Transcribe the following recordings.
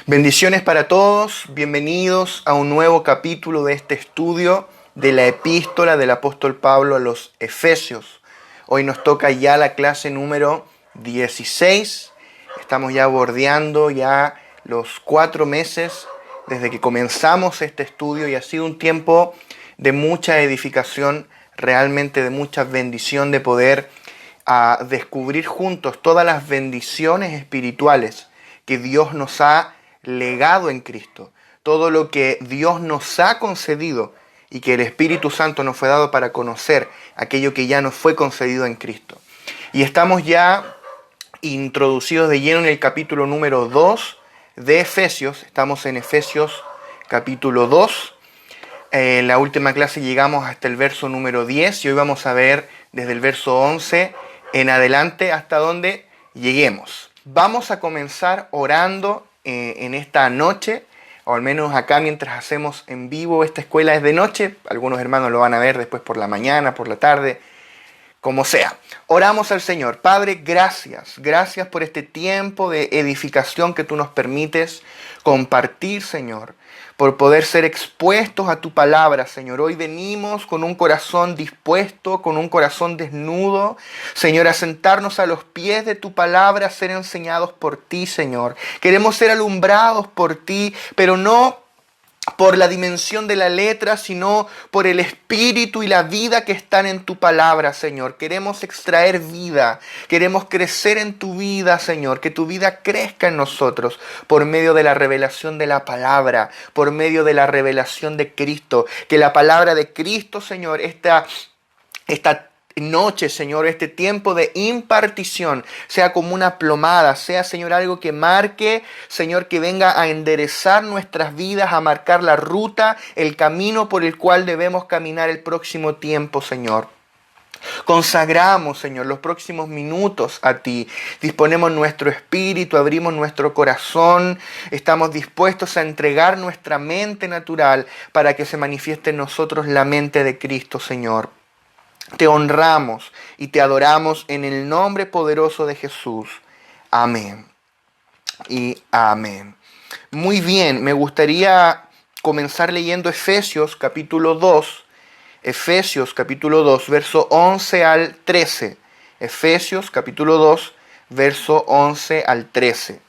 Bendiciones para todos, bienvenidos a un nuevo capítulo de este estudio de la epístola del apóstol Pablo a los Efesios. Hoy nos toca ya la clase número 16, estamos ya bordeando ya los 4 meses desde que comenzamos este estudio y ha sido un tiempo de mucha edificación, realmente de mucha bendición de poder descubrir juntos todas las bendiciones espirituales que Dios nos ha legado en Cristo, todo lo que Dios nos ha concedido y que el Espíritu Santo nos fue dado para conocer aquello que ya nos fue concedido en Cristo. Y estamos ya introducidos de lleno en el capítulo número 2 de Efesios. Estamos en Efesios capítulo 2. En la última clase llegamos hasta el verso número 10 y hoy vamos a ver desde el verso 11 en adelante hasta donde lleguemos. Vamos a comenzar orando en esta noche, o al menos acá mientras hacemos en vivo. Esta escuela es de noche, algunos hermanos lo van a ver después por la mañana, por la tarde, como sea. Oramos al Señor. Padre, gracias por este tiempo de edificación que tú nos permites compartir, Señor, por poder ser expuestos a tu palabra, Señor. Hoy venimos con un corazón dispuesto, con un corazón desnudo, Señor, a sentarnos a los pies de tu palabra, a ser enseñados por ti, Señor. Queremos ser alumbrados por ti, pero no por la dimensión de la letra, sino por el espíritu y la vida que están en tu palabra, Señor. Queremos extraer vida, queremos crecer en tu vida, Señor, que tu vida crezca en nosotros por medio de la revelación de la palabra, por medio de la revelación de Cristo. Que la palabra de Cristo, Señor, esta noche, Señor, este tiempo de impartición sea como una plomada, sea, Señor, algo que marque, Señor, que venga a enderezar nuestras vidas, a marcar la ruta, el camino por el cual debemos caminar el próximo tiempo, Señor. Consagramos, Señor, los próximos minutos a ti. Disponemos nuestro espíritu, abrimos nuestro corazón. Estamos dispuestos a entregar nuestra mente natural para que se manifieste en nosotros la mente de Cristo, Señor. Te honramos y te adoramos en el nombre poderoso de Jesús. Amén y amén. Muy bien, me gustaría comenzar leyendo Efesios capítulo 2. Efesios capítulo 2, verso 11 al 13. Efesios capítulo 2, verso 11 al 13.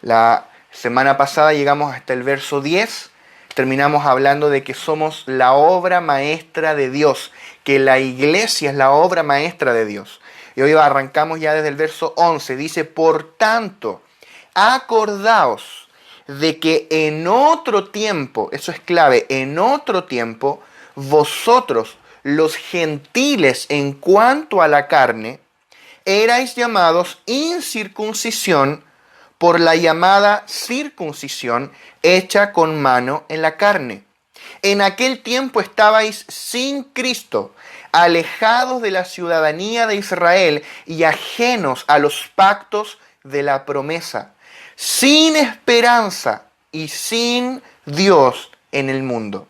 La semana pasada llegamos hasta el verso 10. Terminamos hablando de que somos la obra maestra de Dios, que la iglesia es la obra maestra de Dios. Y hoy arrancamos ya desde el verso 11. Dice, por tanto, acordaos de que en otro tiempo, eso es clave, en otro tiempo, vosotros, los gentiles en cuanto a la carne, erais llamados incircuncisión por la llamada circuncisión hecha con mano en la carne. En aquel tiempo estabais sin Cristo, alejados de la ciudadanía de Israel y ajenos a los pactos de la promesa, sin esperanza y sin Dios en el mundo.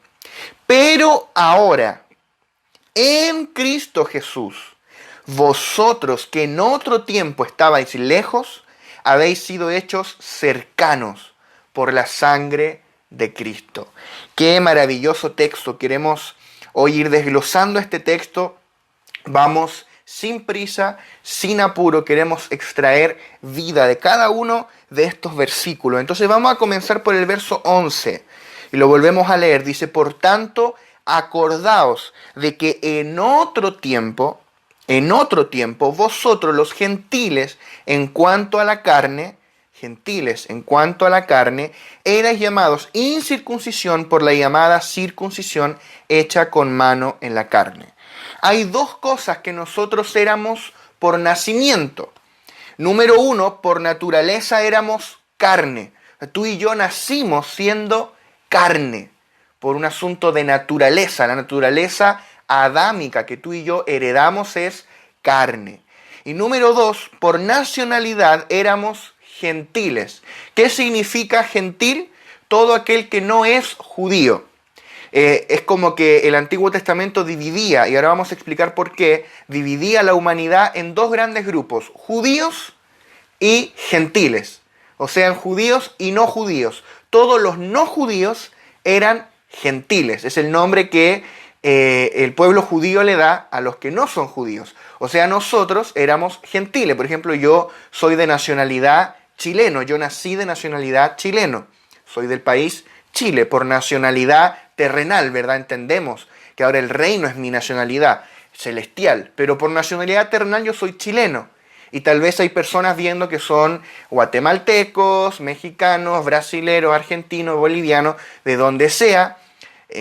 Pero ahora, en Cristo Jesús, vosotros que en otro tiempo estabais lejos, habéis sido hechos cercanos por la sangre de Cristo. Qué maravilloso texto. Queremos hoy ir desglosando este texto. Vamos sin prisa, sin apuro. Queremos extraer vida de cada uno de estos versículos. Entonces vamos a comenzar por el verso 11. Y lo volvemos a leer. Dice, por tanto, acordaos de que en otro tiempo, vosotros los gentiles, en cuanto a la carne, erais llamados incircuncisión por la llamada circuncisión hecha con mano en la carne. Hay dos cosas que nosotros éramos por nacimiento. Número 1, por naturaleza éramos carne. Tú y yo nacimos siendo carne, por un asunto de naturaleza. La naturaleza adámica que tú y yo heredamos es carne. Y número 2, por nacionalidad éramos gentiles. ¿Qué significa gentil? Todo aquel que no es judío. Es como que el Antiguo Testamento dividía, y ahora vamos a explicar por qué, dividía la humanidad en dos grandes grupos, judíos y gentiles. o sean judíos y no judíos. Todos los no judíos eran gentiles. Es el nombre que el pueblo judío le da a los que no son judíos. O sea, nosotros éramos gentiles. Por ejemplo, yo soy de nacionalidad chileno. Yo nací de nacionalidad chileno. Soy del país Chile por nacionalidad terrenal, ¿verdad? Entendemos que ahora el reino es mi nacionalidad celestial. Pero por nacionalidad terrenal yo soy chileno. Y tal vez hay personas viendo que son guatemaltecos, mexicanos, brasileros, argentinos, bolivianos, de donde sea,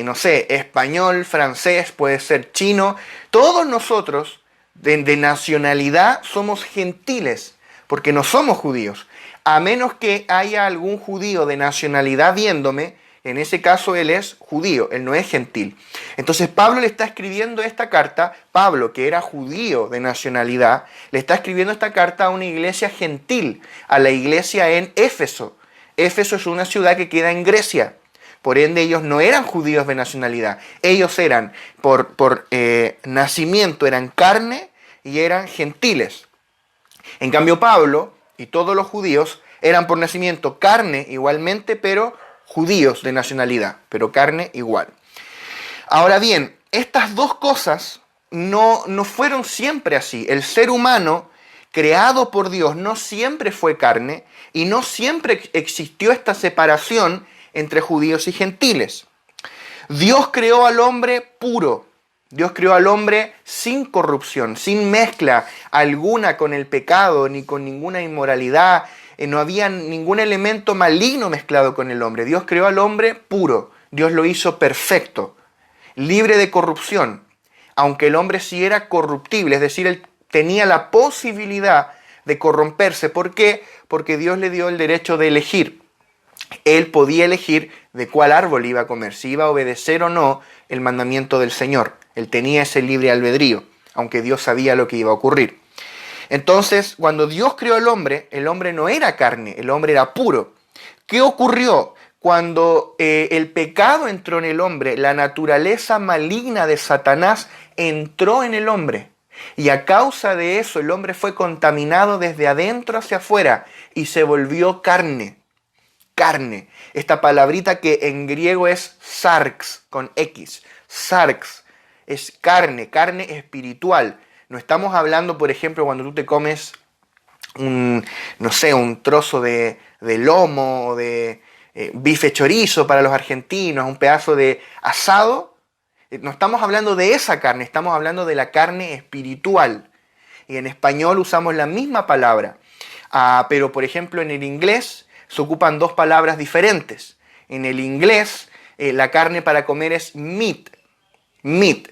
no sé, español, francés, puede ser chino. Todos nosotros de nacionalidad somos gentiles, porque no somos judíos. A menos que haya algún judío de nacionalidad viéndome, en ese caso él es judío, él no es gentil. Entonces Pablo le está escribiendo esta carta, Pablo, que era judío de nacionalidad, le está escribiendo esta carta a una iglesia gentil, a la iglesia en Éfeso. Éfeso es una ciudad que queda en Grecia. Por ende, ellos no eran judíos de nacionalidad. Ellos eran, por nacimiento, eran carne y eran gentiles. En cambio, Pablo y todos los judíos eran por nacimiento carne igualmente, pero judíos de nacionalidad, pero carne igual. Ahora bien, estas dos cosas no fueron siempre así. El ser humano creado por Dios no siempre fue carne y no siempre existió esta separación entre judíos y gentiles. Dios creó al hombre puro. Dios creó al hombre sin corrupción, sin mezcla alguna con el pecado ni con ninguna inmoralidad. No había ningún elemento maligno mezclado con el hombre. Dios creó al hombre puro. Dios lo hizo perfecto, libre de corrupción. Aunque el hombre sí era corruptible, es decir, él tenía la posibilidad de corromperse. ¿Por qué? Porque Dios le dio el derecho de elegir. Él podía elegir de cuál árbol iba a comer, si iba a obedecer o no el mandamiento del Señor. Él tenía ese libre albedrío, aunque Dios sabía lo que iba a ocurrir. Entonces, cuando Dios creó al hombre, el hombre no era carne, el hombre era puro. ¿Qué ocurrió? Cuando el pecado entró en el hombre, la naturaleza maligna de Satanás entró en el hombre. Y a causa de eso, el hombre fue contaminado desde adentro hacia afuera y se volvió carne. Carne. Esta palabrita que en griego es sarx, con X. Sarx es carne, carne espiritual. No estamos hablando, por ejemplo, cuando tú te comes un trozo de lomo o de bife chorizo para los argentinos, un pedazo de asado. No estamos hablando de esa carne, estamos hablando de la carne espiritual. Y en español usamos la misma palabra. Pero, por ejemplo, en el inglés se ocupan dos palabras diferentes. En el inglés, la carne para comer es meat. Meat.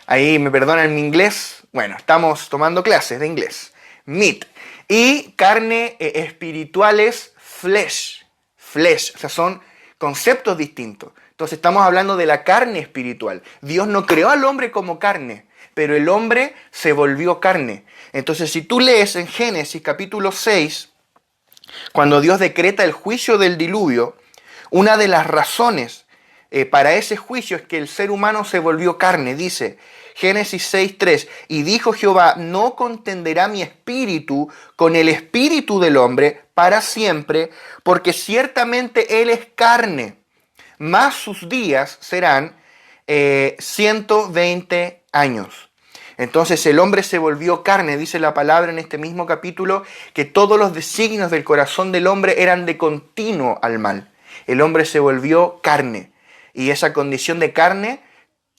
Ahí me perdonan mi inglés. Bueno, estamos tomando clases de inglés. Meat. Y carne espiritual es flesh. Flesh. O sea, son conceptos distintos. Entonces estamos hablando de la carne espiritual. Dios no creó al hombre como carne, pero el hombre se volvió carne. Entonces, si tú lees en Génesis capítulo 6, cuando Dios decreta el juicio del diluvio, una de las razones para ese juicio es que el ser humano se volvió carne. Dice Génesis 6:3, y dijo Jehová, no contenderá mi espíritu con el espíritu del hombre para siempre, porque ciertamente él es carne, más sus días serán 120 años. Entonces el hombre se volvió carne, dice la palabra en este mismo capítulo, que todos los designios del corazón del hombre eran de continuo al mal. El hombre se volvió carne y esa condición de carne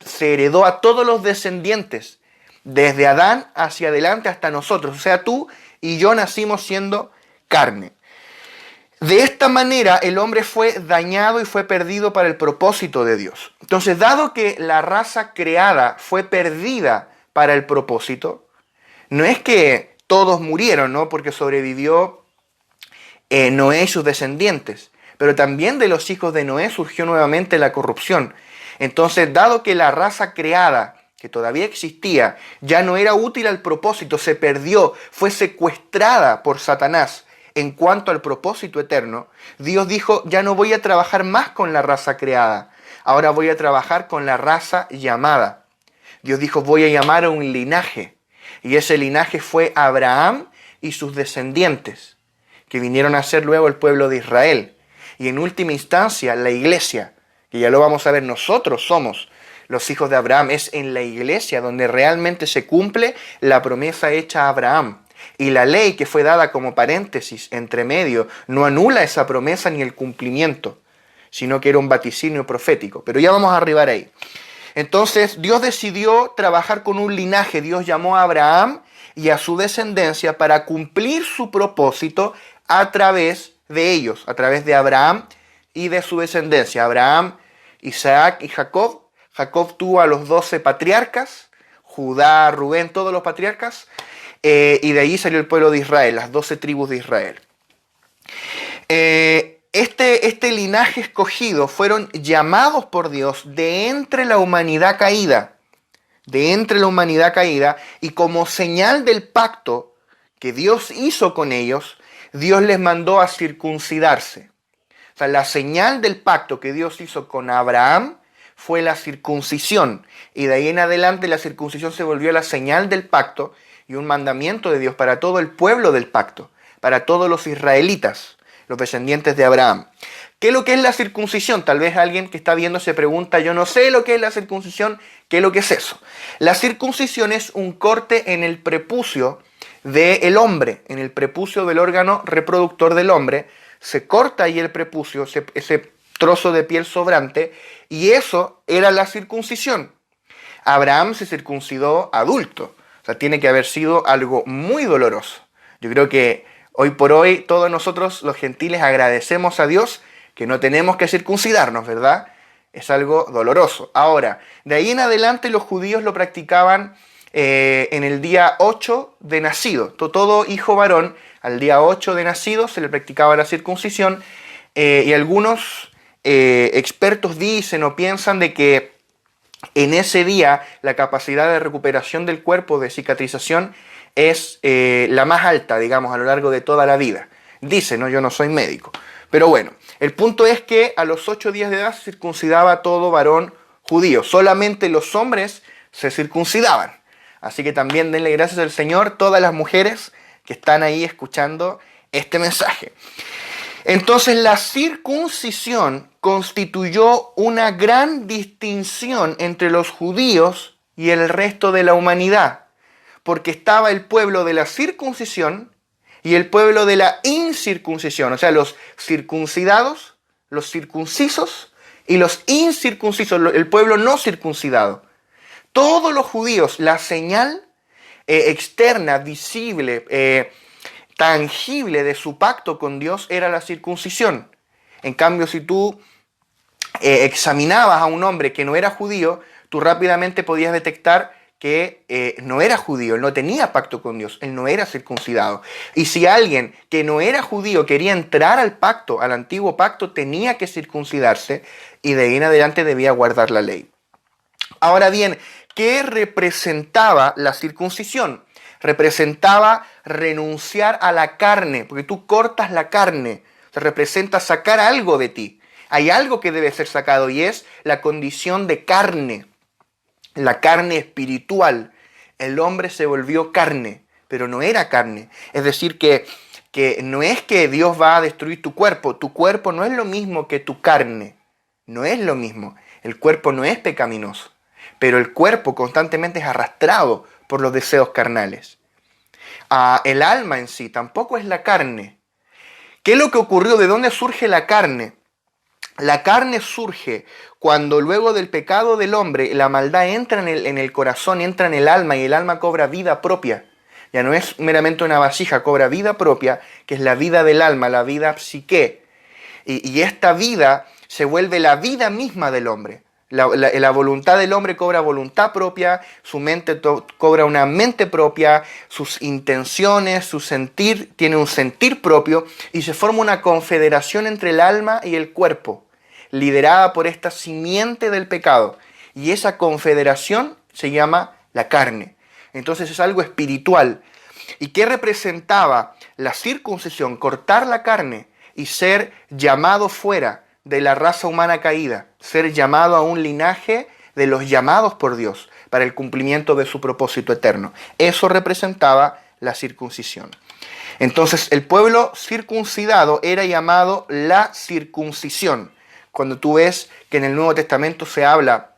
se heredó a todos los descendientes, desde Adán hacia adelante hasta nosotros. O sea, tú y yo nacimos siendo carne. De esta manera el hombre fue dañado y fue perdido para el propósito de Dios. Entonces, dado que la raza creada fue perdida para el propósito, no es que todos murieron, ¿no? Porque sobrevivió Noé y sus descendientes, pero también de los hijos de Noé surgió nuevamente la corrupción. Entonces, dado que la raza creada, que todavía existía, ya no era útil al propósito, se perdió, fue secuestrada por Satanás en cuanto al propósito eterno, Dios dijo, ya no voy a trabajar más con la raza creada, ahora voy a trabajar con la raza llamada. Dios dijo, voy a llamar a un linaje. Y ese linaje fue Abraham y sus descendientes, que vinieron a ser luego el pueblo de Israel. Y en última instancia, la iglesia, que ya lo vamos a ver, nosotros somos los hijos de Abraham. Es en la iglesia donde realmente se cumple la promesa hecha a Abraham. Y la ley que fue dada como paréntesis entre medio no anula esa promesa ni el cumplimiento, sino que era un vaticinio profético. Pero ya vamos a arribar ahí. Entonces Dios decidió trabajar con un linaje. Dios llamó a Abraham y a su descendencia para cumplir su propósito a través de ellos, a través de Abraham y de su descendencia. Abraham, Isaac y Jacob. Jacob tuvo a los 12 patriarcas, Judá, Rubén, todos los patriarcas, y de ahí salió el pueblo de Israel, las 12 tribus de Israel. Este linaje escogido fueron llamados por Dios de entre la humanidad caída, y como señal del pacto que Dios hizo con ellos, Dios les mandó a circuncidarse. O sea, la señal del pacto que Dios hizo con Abraham fue la circuncisión, y de ahí en adelante la circuncisión se volvió la señal del pacto y un mandamiento de Dios para todo el pueblo del pacto, para todos los israelitas, los descendientes de Abraham. ¿Qué es lo que es la circuncisión? Tal vez alguien que está viendo se pregunta, yo no sé lo que es la circuncisión, ¿qué es lo que es eso? La circuncisión es un corte en el prepucio del hombre, en el prepucio del órgano reproductor del hombre. Se corta ahí el prepucio, ese trozo de piel sobrante, y eso era la circuncisión. Abraham se circuncidó adulto, o sea, tiene que haber sido algo muy doloroso. Yo creo que hoy por hoy todos nosotros los gentiles agradecemos a Dios que no tenemos que circuncidarnos, ¿verdad? Es algo doloroso. Ahora, de ahí en adelante los judíos lo practicaban en el día 8 de nacido. Todo hijo varón, al día 8 de nacido se le practicaba la circuncisión, y algunos expertos dicen o piensan de que en ese día la capacidad de recuperación del cuerpo, de cicatrización, es la más alta, digamos, a lo largo de toda la vida. Dicen, ¿no? Yo no soy médico. Pero bueno, el punto es que a los 8 días de edad se circuncidaba todo varón judío. Solamente los hombres se circuncidaban. Así que también denle gracias al Señor todas las mujeres que están ahí escuchando este mensaje. Entonces la circuncisión constituyó una gran distinción entre los judíos y el resto de la humanidad, porque estaba el pueblo de la circuncisión y el pueblo de la incircuncisión, o sea, los circuncidados, los circuncisos y los incircuncisos, el pueblo no circuncidado. Todos los judíos, la señal externa, visible, tangible de su pacto con Dios era la circuncisión. En cambio, si tú examinabas a un hombre que no era judío, tú rápidamente podías detectar que no era judío, él no tenía pacto con Dios, él no era circuncidado. Y si alguien que no era judío quería entrar al pacto, al antiguo pacto, tenía que circuncidarse y de ahí en adelante debía guardar la ley. Ahora bien, ¿qué representaba la circuncisión? Representaba renunciar a la carne, porque tú cortas la carne, se representa sacar algo de ti. Hay algo que debe ser sacado y es la condición de carne, la carne espiritual. El hombre se volvió carne, pero no era carne. Es decir, que no es que Dios va a destruir tu cuerpo no es lo mismo que tu carne, no es lo mismo. El cuerpo no es pecaminoso, pero el cuerpo constantemente es arrastrado por los deseos carnales. El alma en sí tampoco es la carne. ¿Qué es lo que ocurrió? ¿De dónde surge la carne? La carne surge cuando luego del pecado del hombre la maldad entra en el corazón, entra en el alma y el alma cobra vida propia. Ya no es meramente una vasija, cobra vida propia, que es la vida del alma, la vida psique. Y esta vida se vuelve la vida misma del hombre. La voluntad del hombre cobra voluntad propia, su mente cobra una mente propia, sus intenciones, su sentir, tiene un sentir propio y se forma una confederación entre el alma y el cuerpo, liderada por esta simiente del pecado. Y esa confederación se llama la carne. Entonces es algo espiritual. ¿Y qué representaba la circuncisión? Cortar la carne y ser llamado fuera de la raza humana caída, ser llamado a un linaje de los llamados por Dios para el cumplimiento de su propósito eterno. Eso representaba la circuncisión. Entonces el pueblo circuncidado era llamado la circuncisión. Cuando tú ves que en el Nuevo Testamento se habla,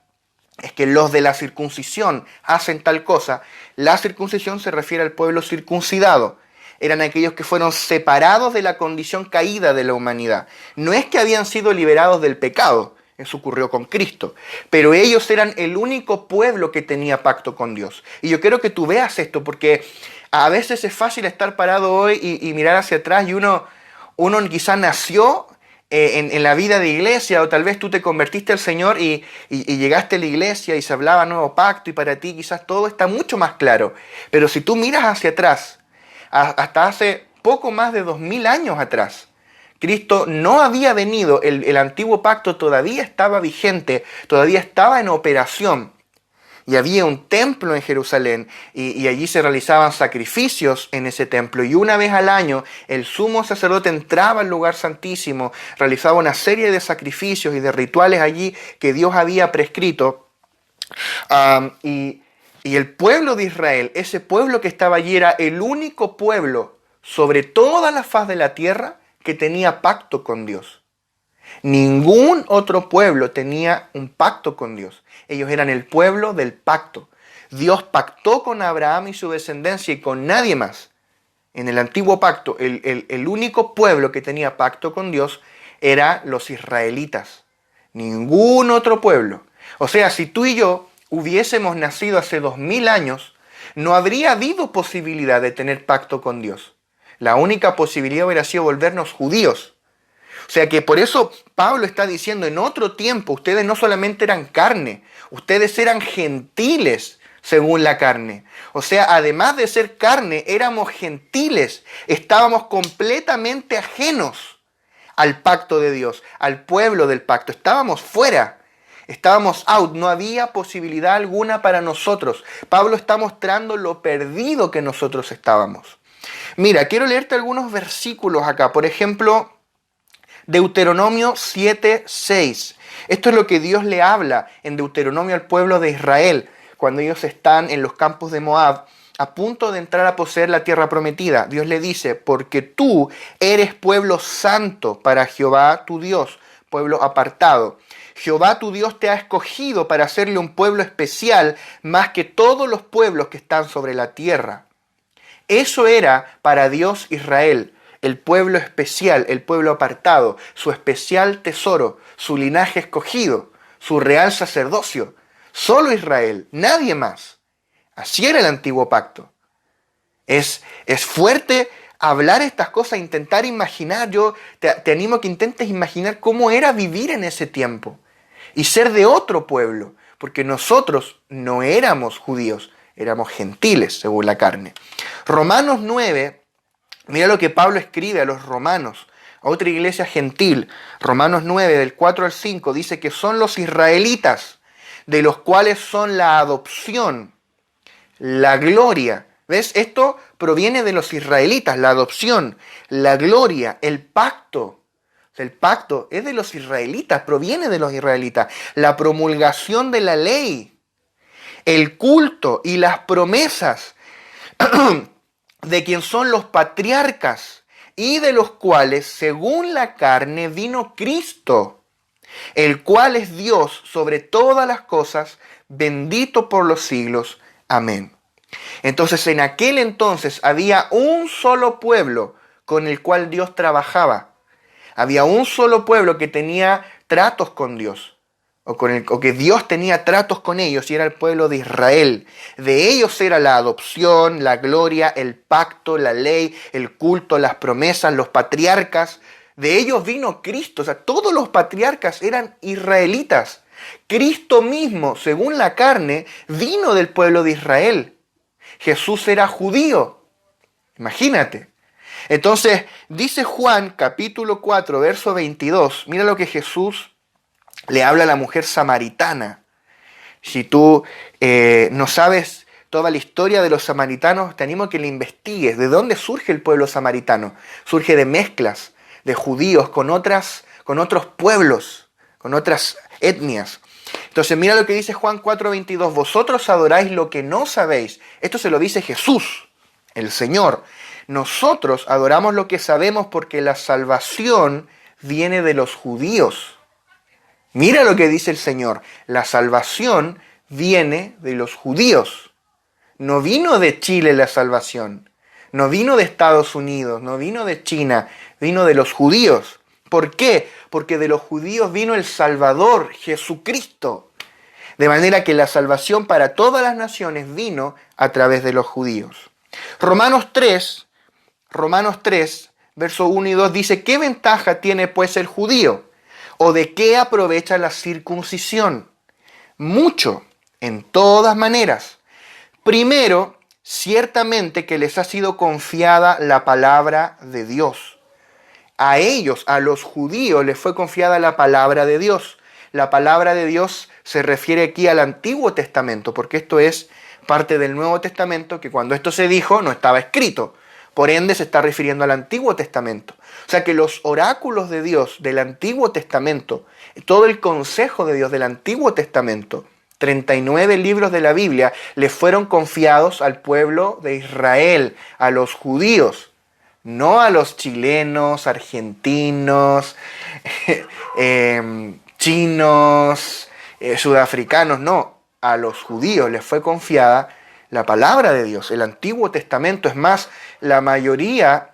es que los de la circuncisión hacen tal cosa, la circuncisión se refiere al pueblo circuncidado. Eran aquellos que fueron separados de la condición caída de la humanidad. No es que habían sido liberados del pecado, eso ocurrió con Cristo, pero ellos eran el único pueblo que tenía pacto con Dios. Y yo quiero que tú veas esto, porque a veces es fácil estar parado hoy y mirar hacia atrás y uno quizás nació en la vida de iglesia, o tal vez tú te convertiste al Señor y llegaste a la iglesia y se hablaba nuevo pacto y para ti quizás todo está mucho más claro. Pero si tú miras hacia atrás, hasta hace poco más de 2000 años atrás, Cristo no había venido, el antiguo pacto todavía estaba vigente, todavía estaba en operación. Y había un templo en Jerusalén y allí se realizaban sacrificios en ese templo. Y una vez al año el sumo sacerdote entraba al lugar santísimo, realizaba una serie de sacrificios y de rituales allí que Dios había prescrito. Y el pueblo de Israel, ese pueblo que estaba allí, era el único pueblo sobre toda la faz de la tierra que tenía pacto con Dios. Ningún otro pueblo tenía un pacto con Dios. Ellos eran el pueblo del pacto. Dios pactó con Abraham y su descendencia y con nadie más. En el antiguo pacto, el único pueblo que tenía pacto con Dios era los israelitas. Ningún otro pueblo. O sea, si tú y yo hubiésemos nacido hace 2000 años, no habría habido posibilidad de tener pacto con Dios. La única posibilidad hubiera sido volvernos judíos. O sea que por eso Pablo está diciendo, en otro tiempo ustedes no solamente eran carne, ustedes eran gentiles según la carne. O sea, además de ser carne, éramos gentiles, estábamos completamente ajenos al pacto de Dios, al pueblo del pacto, estábamos fuera. Estábamos out, no había posibilidad alguna para nosotros. Pablo está mostrando lo perdido que nosotros estábamos. Mira, quiero leerte algunos versículos acá. Por ejemplo, Deuteronomio 7:6. Esto es lo que Dios le habla en Deuteronomio al pueblo de Israel cuando ellos están en los campos de Moab a punto de entrar a poseer la tierra prometida. Dios le dice, porque tú eres pueblo santo para Jehová tu Dios, pueblo apartado. Jehová tu Dios te ha escogido para hacerle un pueblo especial más que todos los pueblos que están sobre la tierra. Eso era para Dios Israel, el pueblo especial, el pueblo apartado, su especial tesoro, su linaje escogido, su real sacerdocio. Solo Israel, nadie más. Así era el antiguo pacto. Es fuerte hablar estas cosas, intentar imaginar. Yo te animo a que intentes imaginar cómo era vivir en ese tiempo y ser de otro pueblo, porque nosotros no éramos judíos, éramos gentiles según la carne. Romanos 9, mira lo que Pablo escribe a los romanos, a otra iglesia gentil. Romanos 9, del 4 al 5, dice que son los israelitas, de los cuales son la adopción, la gloria. ¿Ves? Esto proviene de los israelitas, la adopción, la gloria, el pacto. El pacto es de los israelitas, proviene de los israelitas. La promulgación de la ley, el culto y las promesas de quien son los patriarcas y de los cuales, según la carne, vino Cristo, el cual es Dios sobre todas las cosas, bendito por los siglos. Amén. Entonces, en aquel entonces había un solo pueblo con el cual Dios trabajaba. Había un solo pueblo que tenía tratos con Dios, o que Dios tenía tratos con ellos, y era el pueblo de Israel. De ellos era la adopción, la gloria, el pacto, la ley, el culto, las promesas, los patriarcas. De ellos vino Cristo. O sea, todos los patriarcas eran israelitas. Cristo mismo, según la carne, vino del pueblo de Israel. Jesús era judío. Imagínate. Entonces, dice Juan, capítulo 4, verso 22. Mira lo que Jesús le habla a la mujer samaritana. Si tú no sabes toda la historia de los samaritanos, te animo a que la investigues. ¿De dónde surge el pueblo samaritano? Surge de mezclas de judíos con otros pueblos, con otras etnias. Entonces mira lo que dice Juan 4:22. Vosotros adoráis lo que no sabéis. Esto se lo dice Jesús el Señor. Nosotros adoramos lo que sabemos porque la salvación viene de los judíos. Mira lo que dice el Señor. La salvación viene de los judíos. No vino de Chile la salvación. No vino de Estados Unidos. No vino de China. Vino de los judíos. ¿Por qué? Porque de los judíos vino el Salvador, Jesucristo. De manera que la salvación para todas las naciones vino a través de los judíos. Romanos 3, verso 1 y 2 dice: ¿qué ventaja tiene pues el judío? ¿O de qué aprovecha la circuncisión? Mucho, en todas maneras. Primero, ciertamente que les ha sido confiada la palabra de Dios. A ellos, a los judíos, les fue confiada la palabra de Dios. La palabra de Dios se refiere aquí al Antiguo Testamento, porque esto es parte del Nuevo Testamento, que cuando esto se dijo no estaba escrito. Por ende se está refiriendo al Antiguo Testamento. O sea que los oráculos de Dios del Antiguo Testamento, todo el consejo de Dios del Antiguo Testamento, 39 libros de la Biblia, le fueron confiados al pueblo de Israel, a los judíos. No a los chilenos, argentinos, chinos, sudafricanos, no. A los judíos les fue confiada la palabra de Dios, el Antiguo Testamento. Es más, la mayoría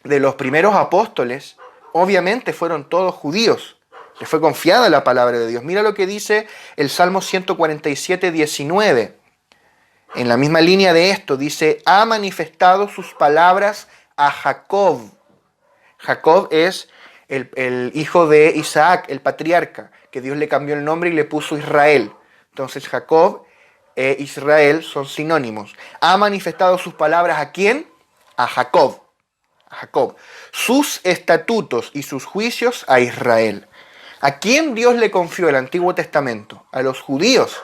de los primeros apóstoles, obviamente fueron todos judíos. Les fue confiada la palabra de Dios. Mira lo que dice el Salmo 147, 19. En la misma línea de esto, dice: ha manifestado sus palabras a Jacob. Jacob es el hijo de Isaac, el patriarca, que Dios le cambió el nombre y le puso Israel. Entonces Jacob e Israel son sinónimos. Ha manifestado sus palabras ¿a quién? A Jacob. A Jacob. Sus estatutos y sus juicios a Israel. ¿A quién Dios le confió el Antiguo Testamento? A los judíos.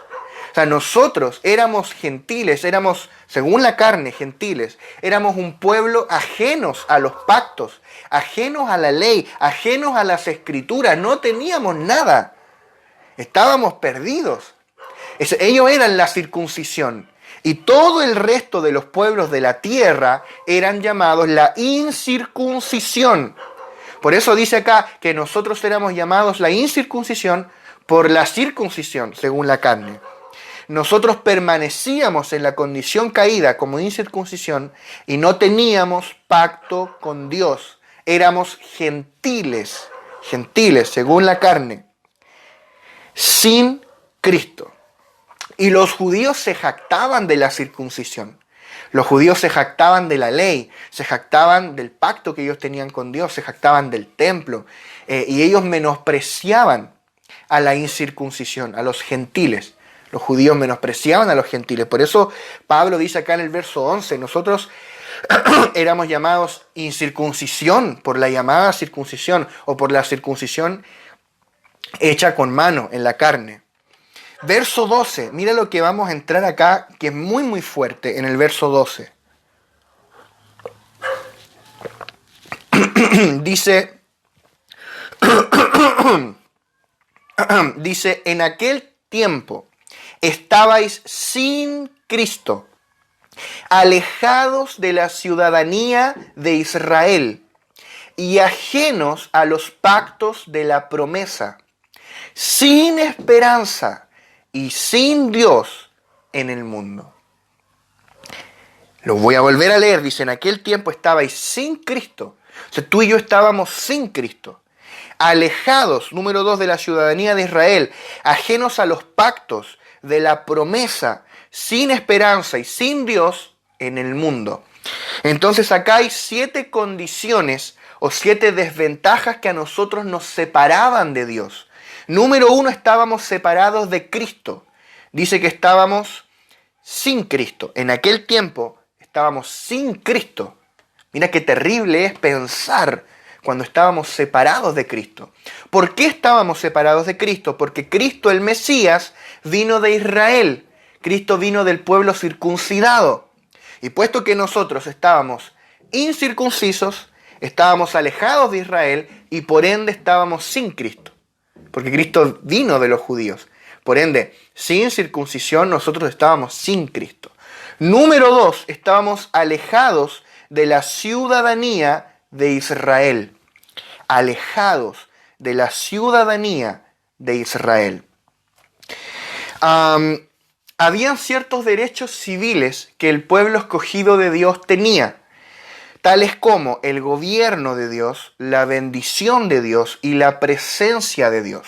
O sea, nosotros éramos gentiles, éramos, según la carne, gentiles. Éramos un pueblo ajenos a los pactos, ajenos a la ley, ajenos a las escrituras. No teníamos nada. Estábamos perdidos. Ellos eran la circuncisión. Y todo el resto de los pueblos de la tierra eran llamados la incircuncisión. Por eso dice acá que nosotros éramos llamados la incircuncisión por la circuncisión, según la carne. Nosotros permanecíamos en la condición caída como incircuncisión y no teníamos pacto con Dios. Éramos gentiles, según la carne, sin Cristo. Y los judíos se jactaban de la circuncisión. Los judíos se jactaban de la ley, se jactaban del pacto que ellos tenían con Dios, se jactaban del templo. Y ellos menospreciaban a la incircuncisión, a los gentiles. Los judíos menospreciaban a los gentiles. Por eso Pablo dice acá en el verso 11, nosotros éramos llamados incircuncisión por la llamada circuncisión o por la circuncisión hecha con mano en la carne. Verso 12, mira lo que vamos a entrar acá, que es muy muy fuerte en el verso 12. Dice, en aquel tiempo estabais sin Cristo, alejados de la ciudadanía de Israel y ajenos a los pactos de la promesa, sin esperanza y sin Dios en el mundo. Lo voy a volver a leer. Dice, en aquel tiempo estabais sin Cristo. O sea, tú y yo estábamos sin Cristo. Alejados, número 2, de la ciudadanía de Israel. Ajenos a los pactos de la promesa. Sin esperanza y sin Dios en el mundo. Entonces acá hay 7 condiciones o 7 desventajas que a nosotros nos separaban de Dios. Número 1, estábamos separados de Cristo. Dice que estábamos sin Cristo. En aquel tiempo estábamos sin Cristo. Mira qué terrible es pensar cuando estábamos separados de Cristo. ¿Por qué estábamos separados de Cristo? Porque Cristo, el Mesías, vino de Israel. Cristo vino del pueblo circuncidado. Y puesto que nosotros estábamos incircuncisos, estábamos alejados de Israel y por ende estábamos sin Cristo. Porque Cristo vino de los judíos. Por ende, sin circuncisión nosotros estábamos sin Cristo. Número 2, estábamos alejados de la ciudadanía de Israel. Alejados de la ciudadanía de Israel. Habían ciertos derechos civiles que el pueblo escogido de Dios tenía, tales como el gobierno de Dios, la bendición de Dios y la presencia de Dios.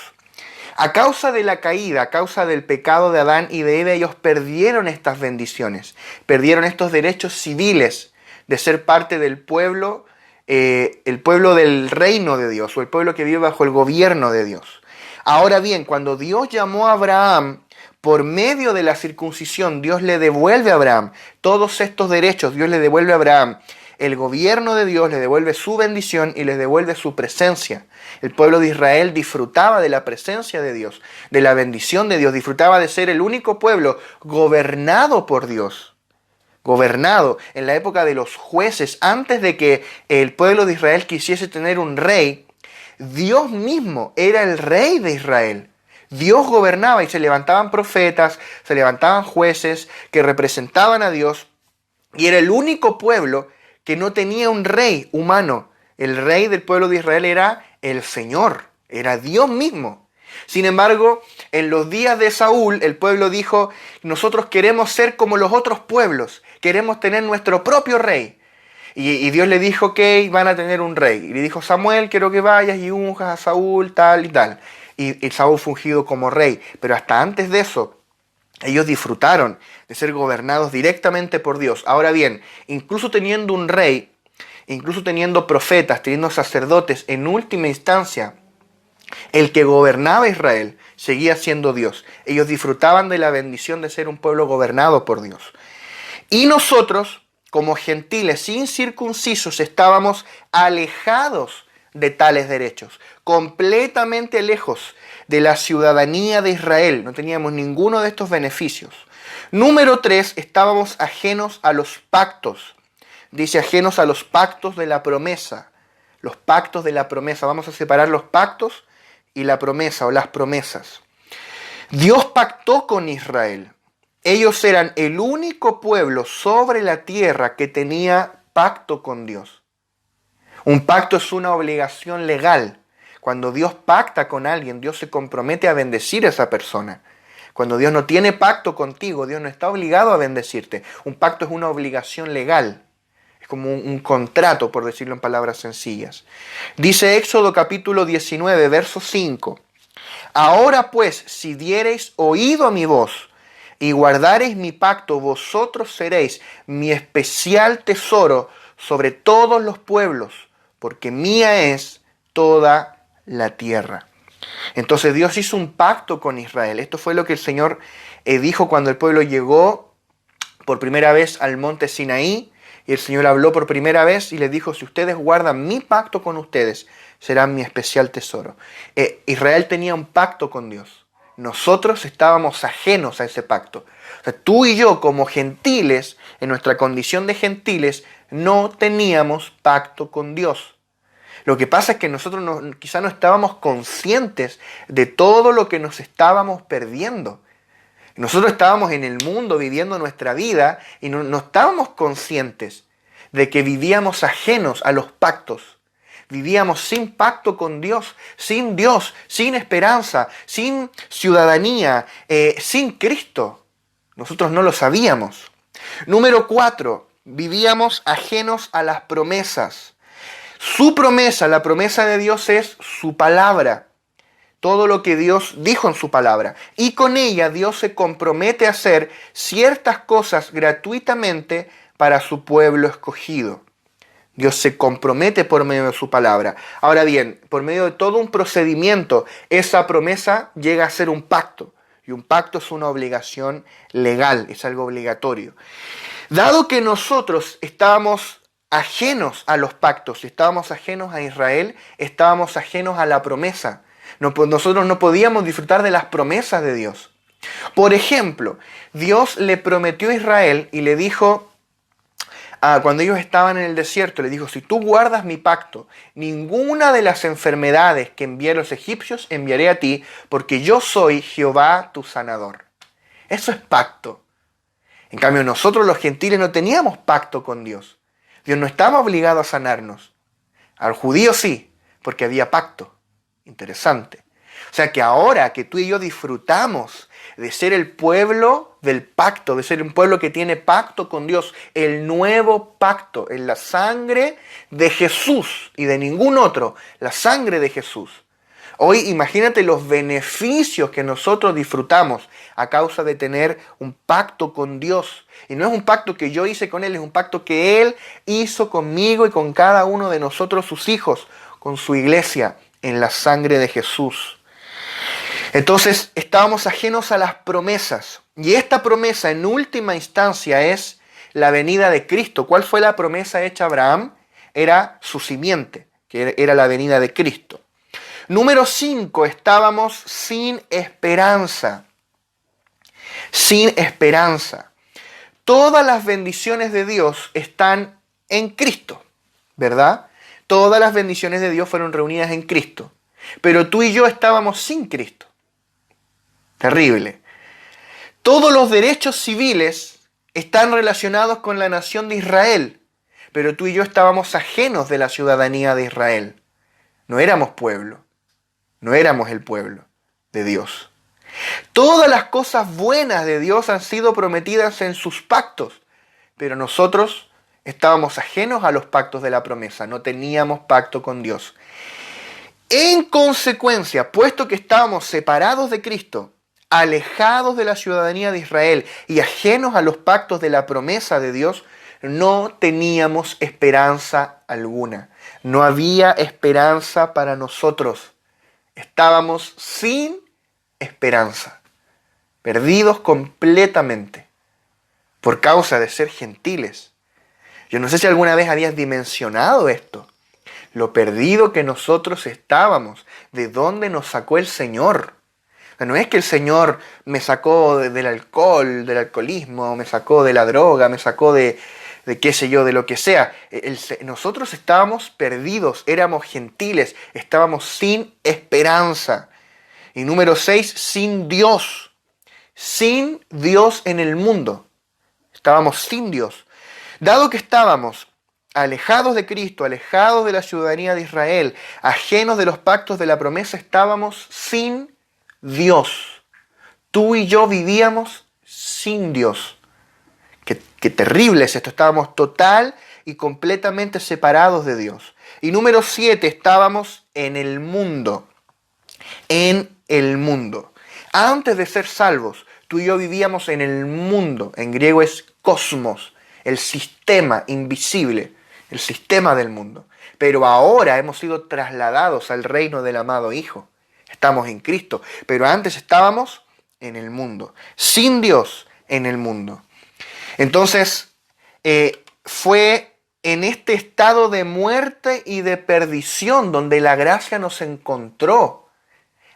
A causa de la caída, a causa del pecado de Adán y de Eva, ellos perdieron estas bendiciones, perdieron estos derechos civiles de ser parte del pueblo, el pueblo del reino de Dios, o el pueblo que vive bajo el gobierno de Dios. Ahora bien, cuando Dios llamó a Abraham, por medio de la circuncisión, Dios le devuelve a Abraham todos estos derechos, Dios le devuelve a Abraham el gobierno de Dios, le devuelve su bendición y le devuelve su presencia. El pueblo de Israel disfrutaba de la presencia de Dios, de la bendición de Dios, disfrutaba de ser el único pueblo gobernado por Dios. Gobernado en la época de los jueces, antes de que el pueblo de Israel quisiese tener un rey, Dios mismo era el rey de Israel. Dios gobernaba y se levantaban profetas, se levantaban jueces que representaban a Dios, y era el único pueblo que no tenía un rey humano. El rey del pueblo de Israel era el Señor, era Dios mismo. Sin embargo, en los días de Saúl, el pueblo dijo: nosotros queremos ser como los otros pueblos, queremos tener nuestro propio rey. Y Dios le dijo que van a tener un rey. Y le dijo: Samuel, quiero que vayas y unjas a Saúl, tal y tal. Y Saúl fue ungido como rey. Pero hasta antes de eso, ellos disfrutaron de ser gobernados directamente por Dios. Ahora bien, incluso teniendo un rey, incluso teniendo profetas, teniendo sacerdotes, en última instancia, el que gobernaba Israel seguía siendo Dios. Ellos disfrutaban de la bendición de ser un pueblo gobernado por Dios. Y nosotros, como gentiles incircuncisos, estábamos alejados de tales derechos, completamente lejos de la ciudadanía de Israel. No teníamos ninguno de estos beneficios. Número 3, estábamos ajenos a los pactos. Dice ajenos a los pactos de la promesa. Los pactos de la promesa. Vamos a separar los pactos y la promesa o las promesas. Dios pactó con Israel. Ellos eran el único pueblo sobre la tierra que tenía pacto con Dios. Un pacto es una obligación legal. Cuando Dios pacta con alguien, Dios se compromete a bendecir a esa persona. Cuando Dios no tiene pacto contigo, Dios no está obligado a bendecirte. Un pacto es una obligación legal. Es como un contrato, por decirlo en palabras sencillas. Dice Éxodo capítulo 19, verso 5. Ahora pues, si diereis oído a mi voz y guardareis mi pacto, vosotros seréis mi especial tesoro sobre todos los pueblos, porque mía es toda la tierra. Entonces Dios hizo un pacto con Israel. Esto fue lo que el Señor dijo cuando el pueblo llegó por primera vez al monte Sinaí, y el Señor habló por primera vez y les dijo: si ustedes guardan mi pacto con ustedes, serán mi especial tesoro. Israel tenía un pacto con Dios. Nosotros estábamos ajenos a ese pacto. O sea, tú y yo, como gentiles, en nuestra condición de gentiles, no teníamos pacto con Dios. Lo que pasa es que nosotros quizá no estábamos conscientes de todo lo que nos estábamos perdiendo. Nosotros estábamos en el mundo viviendo nuestra vida y no estábamos conscientes de que vivíamos ajenos a los pactos. Vivíamos sin pacto con Dios, sin esperanza, sin ciudadanía, sin Cristo. Nosotros no lo sabíamos. Número 4, vivíamos ajenos a las promesas. Su promesa, la promesa de Dios es su palabra. Todo lo que Dios dijo en su palabra. Y con ella Dios se compromete a hacer ciertas cosas gratuitamente para su pueblo escogido. Dios se compromete por medio de su palabra. Ahora bien, por medio de todo un procedimiento, esa promesa llega a ser un pacto. Y un pacto es una obligación legal, es algo obligatorio. Dado que nosotros estábamos ajenos a los pactos, estábamos ajenos a Israel, estábamos ajenos a la promesa. Nosotros no podíamos disfrutar de las promesas de Dios. Por ejemplo, Dios le prometió a Israel y le dijo, cuando ellos estaban en el desierto, le dijo: si tú guardas mi pacto, ninguna de las enfermedades que envié a los egipcios enviaré a ti, porque yo soy Jehová tu sanador. Eso es pacto. En cambio, nosotros los gentiles no teníamos pacto con Dios. Dios no estaba obligado a sanarnos. Al judío sí, porque había pacto. Interesante. O sea que ahora que tú y yo disfrutamos de ser el pueblo del pacto, de ser un pueblo que tiene pacto con Dios, el nuevo pacto en la sangre de Jesús y de ningún otro, la sangre de Jesús. Hoy imagínate los beneficios que nosotros disfrutamos a causa de tener un pacto con Dios. Y no es un pacto que yo hice con Él, es un pacto que Él hizo conmigo y con cada uno de nosotros, sus hijos, con su iglesia, en la sangre de Jesús. Entonces estábamos ajenos a las promesas. Y esta promesa en última instancia es la venida de Cristo. ¿Cuál fue la promesa hecha a Abraham? Era su simiente, que era la venida de Cristo. Número 5, estábamos sin esperanza. Sin esperanza. Todas las bendiciones de Dios están en Cristo, ¿verdad? Todas las bendiciones de Dios fueron reunidas en Cristo. Pero tú y yo estábamos sin Cristo. Terrible. Todos los derechos civiles están relacionados con la nación de Israel. Pero tú y yo estábamos ajenos de la ciudadanía de Israel. No éramos pueblo. No éramos el pueblo de Dios. Todas las cosas buenas de Dios han sido prometidas en sus pactos, pero nosotros estábamos ajenos a los pactos de la promesa, no teníamos pacto con Dios. En consecuencia, puesto que estábamos separados de Cristo, alejados de la ciudadanía de Israel y ajenos a los pactos de la promesa de Dios, no teníamos esperanza alguna. No había esperanza para nosotros. Estábamos sin esperanza, perdidos completamente por causa de ser gentiles. Yo no sé si alguna vez habías dimensionado esto, lo perdido que nosotros estábamos, de dónde nos sacó el Señor. No es que el Señor me sacó del alcohol, del alcoholismo, me sacó de la droga, me sacó de qué sé yo, de lo que sea. Nosotros estábamos perdidos, éramos gentiles, estábamos sin esperanza. Y número 6, sin Dios. Sin Dios en el mundo. Estábamos sin Dios. Dado que estábamos alejados de Cristo, alejados de la ciudadanía de Israel, ajenos de los pactos de la promesa, estábamos sin Dios. Tú y yo vivíamos sin Dios. Qué terrible es esto. Estábamos total y completamente separados de Dios. Y número 7, estábamos en el mundo. En el mundo. Antes de ser salvos, tú y yo vivíamos en el mundo. En griego es cosmos, el sistema invisible, el sistema del mundo. Pero ahora hemos sido trasladados al reino del amado Hijo. Estamos en Cristo, pero antes estábamos en el mundo, sin Dios en el mundo. Entonces, fue en este estado de muerte y de perdición donde la gracia nos encontró.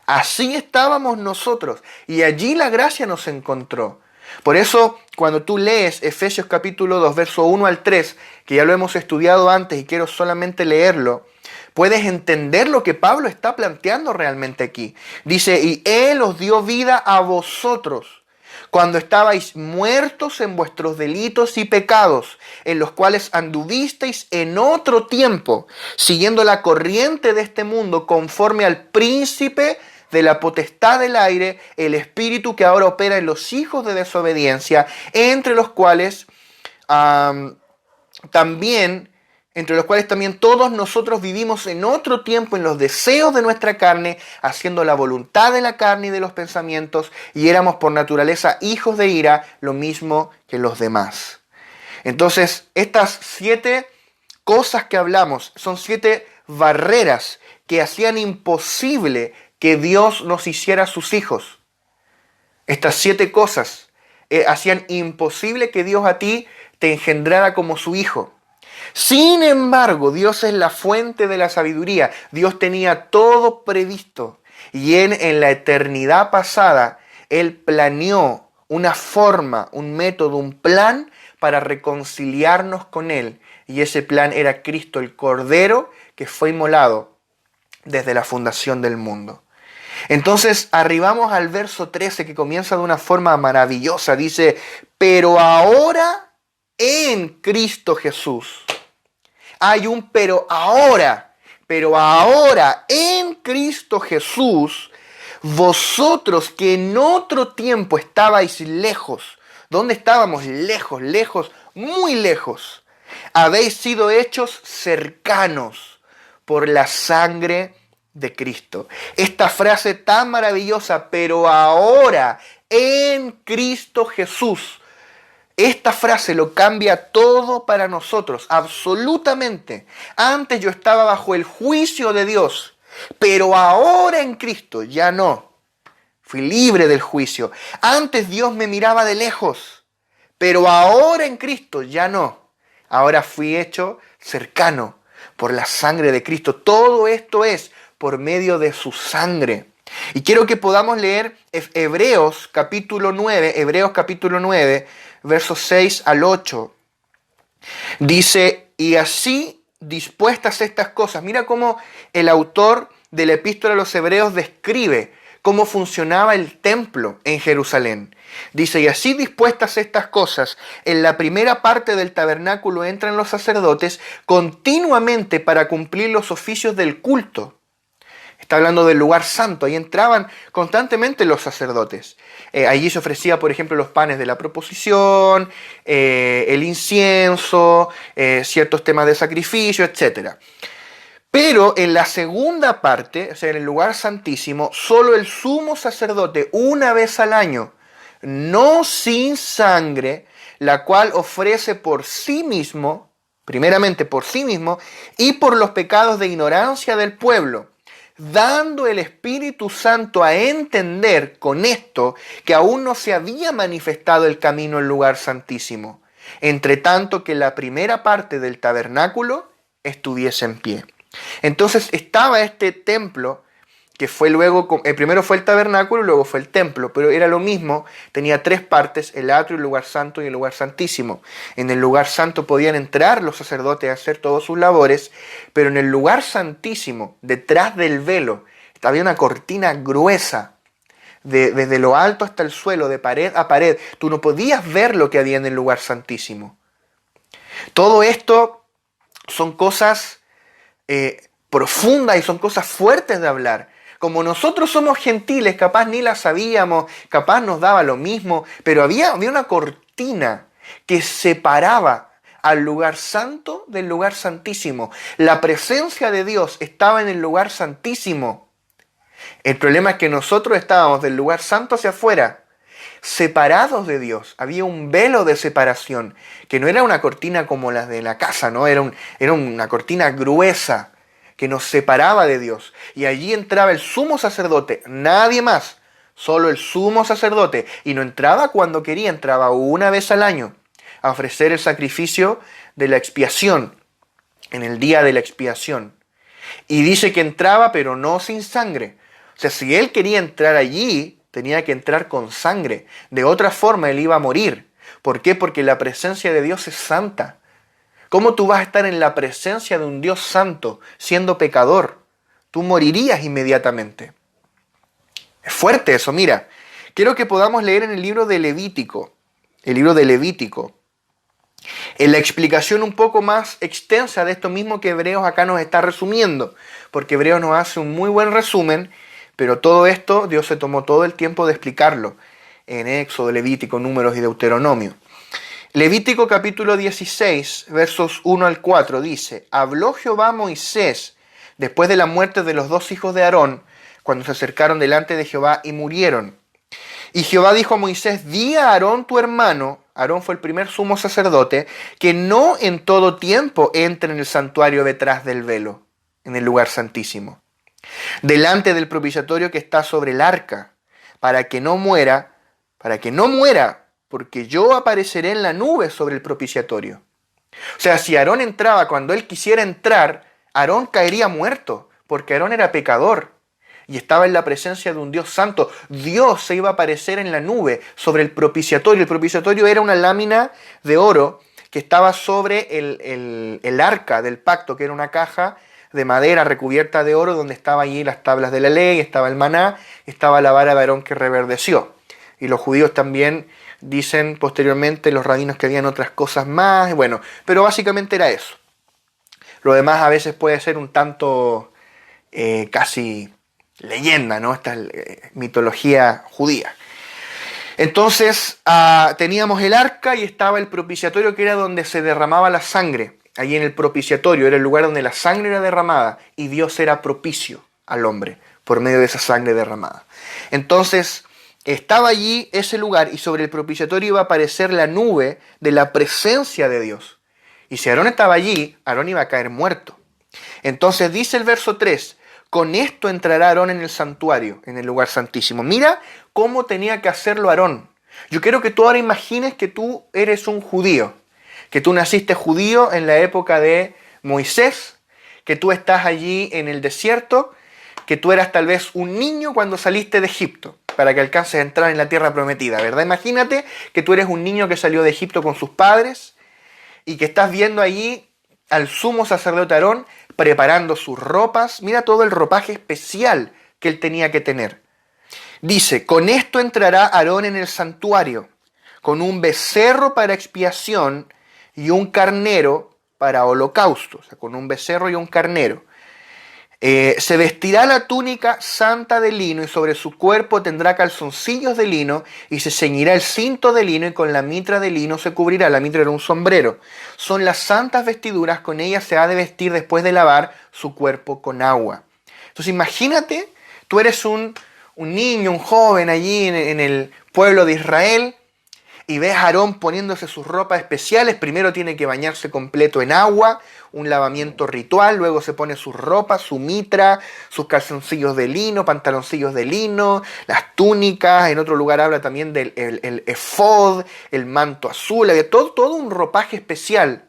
Así estábamos nosotros y allí la gracia nos encontró. Por eso, cuando tú lees Efesios capítulo 2, verso 1 al 3, que ya lo hemos estudiado antes y quiero solamente leerlo, puedes entender lo que Pablo está planteando realmente aquí. Dice, y Él os dio vida a vosotros cuando estabais muertos en vuestros delitos y pecados, en los cuales anduvisteis en otro tiempo, siguiendo la corriente de este mundo, conforme al príncipe de la potestad del aire, el espíritu que ahora opera en los hijos de desobediencia, entre los cuales también todos nosotros vivimos en otro tiempo en los deseos de nuestra carne, haciendo la voluntad de la carne y de los pensamientos, y éramos por naturaleza hijos de ira, lo mismo que los demás. Entonces, estas 7 cosas que hablamos son 7 barreras que hacían imposible que Dios nos hiciera sus hijos. Estas 7 cosas hacían imposible que Dios a ti te engendrara como su hijo. Sin embargo, Dios es la fuente de la sabiduría. Dios tenía todo previsto. Y en la eternidad pasada, Él planeó una forma, un método, un plan para reconciliarnos con Él. Y ese plan era Cristo, el Cordero que fue inmolado desde la fundación del mundo. Entonces arribamos al verso 13 que comienza de una forma maravillosa. Dice, pero ahora en Cristo Jesús. Hay un pero ahora en Cristo Jesús, vosotros que en otro tiempo estabais lejos. ¿Dónde estábamos? Lejos, lejos, muy lejos. Habéis sido hechos cercanos por la sangre de Cristo. Esta frase tan maravillosa, pero ahora en Cristo Jesús. Esta frase lo cambia todo para nosotros, absolutamente. Antes yo estaba bajo el juicio de Dios, pero ahora en Cristo ya no. Fui libre del juicio. Antes Dios me miraba de lejos, pero ahora en Cristo ya no. Ahora fui hecho cercano por la sangre de Cristo. Todo esto es por medio de su sangre. Y quiero que podamos leer Hebreos capítulo 9, versos 6 al 8. Dice, y así dispuestas estas cosas. Mira cómo el autor de la epístola a los Hebreos describe cómo funcionaba el templo en Jerusalén. Dice, y así dispuestas estas cosas, en la primera parte del tabernáculo entran los sacerdotes continuamente para cumplir los oficios del culto. Está hablando del lugar santo, ahí entraban constantemente los sacerdotes. Allí se ofrecía, por ejemplo, los panes de la proposición, el incienso, ciertos temas de sacrificio, etc. Pero en la segunda parte, o sea, en el lugar santísimo, solo el sumo sacerdote, una vez al año, no sin sangre, la cual ofrece por sí mismo, primeramente por sí mismo, y por los pecados de ignorancia del pueblo, dando el Espíritu Santo a entender con esto que aún no se había manifestado el camino al lugar santísimo, entre tanto que la primera parte del tabernáculo estuviese en pie. Entonces estaba este templo que fue luego, primero fue el tabernáculo y luego fue el templo, pero era lo mismo, tenía tres partes, el atrio, el lugar santo y el lugar santísimo. En el lugar santo podían entrar los sacerdotes a hacer todas sus labores, pero en el lugar santísimo, detrás del velo, había una cortina gruesa, desde lo alto hasta el suelo, de pared a pared. Tú no podías ver lo que había en el lugar santísimo. Todo esto son cosas profundas y son cosas fuertes de hablar. Como nosotros somos gentiles, capaz ni la sabíamos, capaz nos daba lo mismo, pero había una cortina que separaba al lugar santo del lugar santísimo. La presencia de Dios estaba en el lugar santísimo. El problema es que nosotros estábamos del lugar santo hacia afuera, separados de Dios. Había un velo de separación, que no era una cortina como las de la casa, ¿no? Era una cortina gruesa, que nos separaba de Dios. Y allí entraba el sumo sacerdote, nadie más, solo el sumo sacerdote. Y no entraba cuando quería, entraba una vez al año a ofrecer el sacrificio de la expiación, en el día de la expiación. Y dice que entraba, pero no sin sangre. O sea, si él quería entrar allí, tenía que entrar con sangre. De otra forma, él iba a morir. ¿Por qué? Porque la presencia de Dios es santa. ¿Cómo tú vas a estar en la presencia de un Dios santo siendo pecador? Tú morirías inmediatamente. Es fuerte eso, mira. Quiero que podamos leer en el libro de Levítico. El libro de Levítico. En la explicación un poco más extensa de esto mismo que Hebreos acá nos está resumiendo. Porque Hebreos nos hace un muy buen resumen, pero todo esto Dios se tomó todo el tiempo de explicarlo. En Éxodo, Levítico, Números y Deuteronomio. Levítico capítulo 16, versos 1 al 4 dice, habló Jehová a Moisés después de la muerte de los dos hijos de Aarón, cuando se acercaron delante de Jehová y murieron. Y Jehová dijo a Moisés, di a Aarón tu hermano, Aarón fue el primer sumo sacerdote, que no en todo tiempo entre en el santuario detrás del velo, en el lugar santísimo, delante del propiciatorio que está sobre el arca, para que no muera, porque yo apareceré en la nube sobre el propiciatorio. O sea, si Aarón entraba cuando él quisiera entrar, Aarón caería muerto, porque Aarón era pecador y estaba en la presencia de un Dios santo. Dios se iba a aparecer en la nube sobre el propiciatorio. El propiciatorio era una lámina de oro que estaba sobre el arca del pacto, que era una caja de madera recubierta de oro, donde estaban allí las tablas de la ley, estaba el maná, estaba la vara de Aarón que reverdeció. Y los judíos también dicen posteriormente, los rabinos, que habían otras cosas más, bueno, pero básicamente era eso. Lo demás a veces puede ser un tanto casi leyenda, ¿no? Esta mitología judía. Entonces teníamos el arca y estaba el propiciatorio, que era donde se derramaba la sangre. Allí en el propiciatorio era el lugar donde la sangre era derramada y Dios era propicio al hombre por medio de esa sangre derramada. Entonces estaba allí ese lugar y sobre el propiciatorio iba a aparecer la nube de la presencia de Dios. Y si Aarón estaba allí, Aarón iba a caer muerto. Entonces dice el verso 3, con esto entrará Aarón en el santuario, en el lugar santísimo. Mira cómo tenía que hacerlo Aarón. Yo quiero que tú ahora imagines que tú eres un judío, que tú naciste judío en la época de Moisés, que tú estás allí en el desierto, que tú eras tal vez un niño cuando saliste de Egipto, para que alcances a entrar en la tierra prometida, ¿verdad? Imagínate que tú eres un niño que salió de Egipto con sus padres y que estás viendo allí al sumo sacerdote Aarón preparando sus ropas. Mira todo el ropaje especial que él tenía que tener. Dice, con esto entrará Aarón en el santuario, con un becerro para expiación y un carnero para holocausto. O sea, con un becerro y un carnero. Se vestirá la túnica santa de lino y sobre su cuerpo tendrá calzoncillos de lino y se ceñirá el cinto de lino y con la mitra de lino se cubrirá. La mitra era un sombrero. Son las santas vestiduras, con ellas se ha de vestir después de lavar su cuerpo con agua. Entonces imagínate, tú eres un niño, un joven allí en el pueblo de Israel y ves a Aarón poniéndose sus ropas especiales. Primero tiene que bañarse completo en agua, un lavamiento ritual, luego se pone sus ropas, su mitra, sus calzoncillos de lino, pantaloncillos de lino, las túnicas. En otro lugar habla también del el efod, el manto azul, había todo un ropaje especial,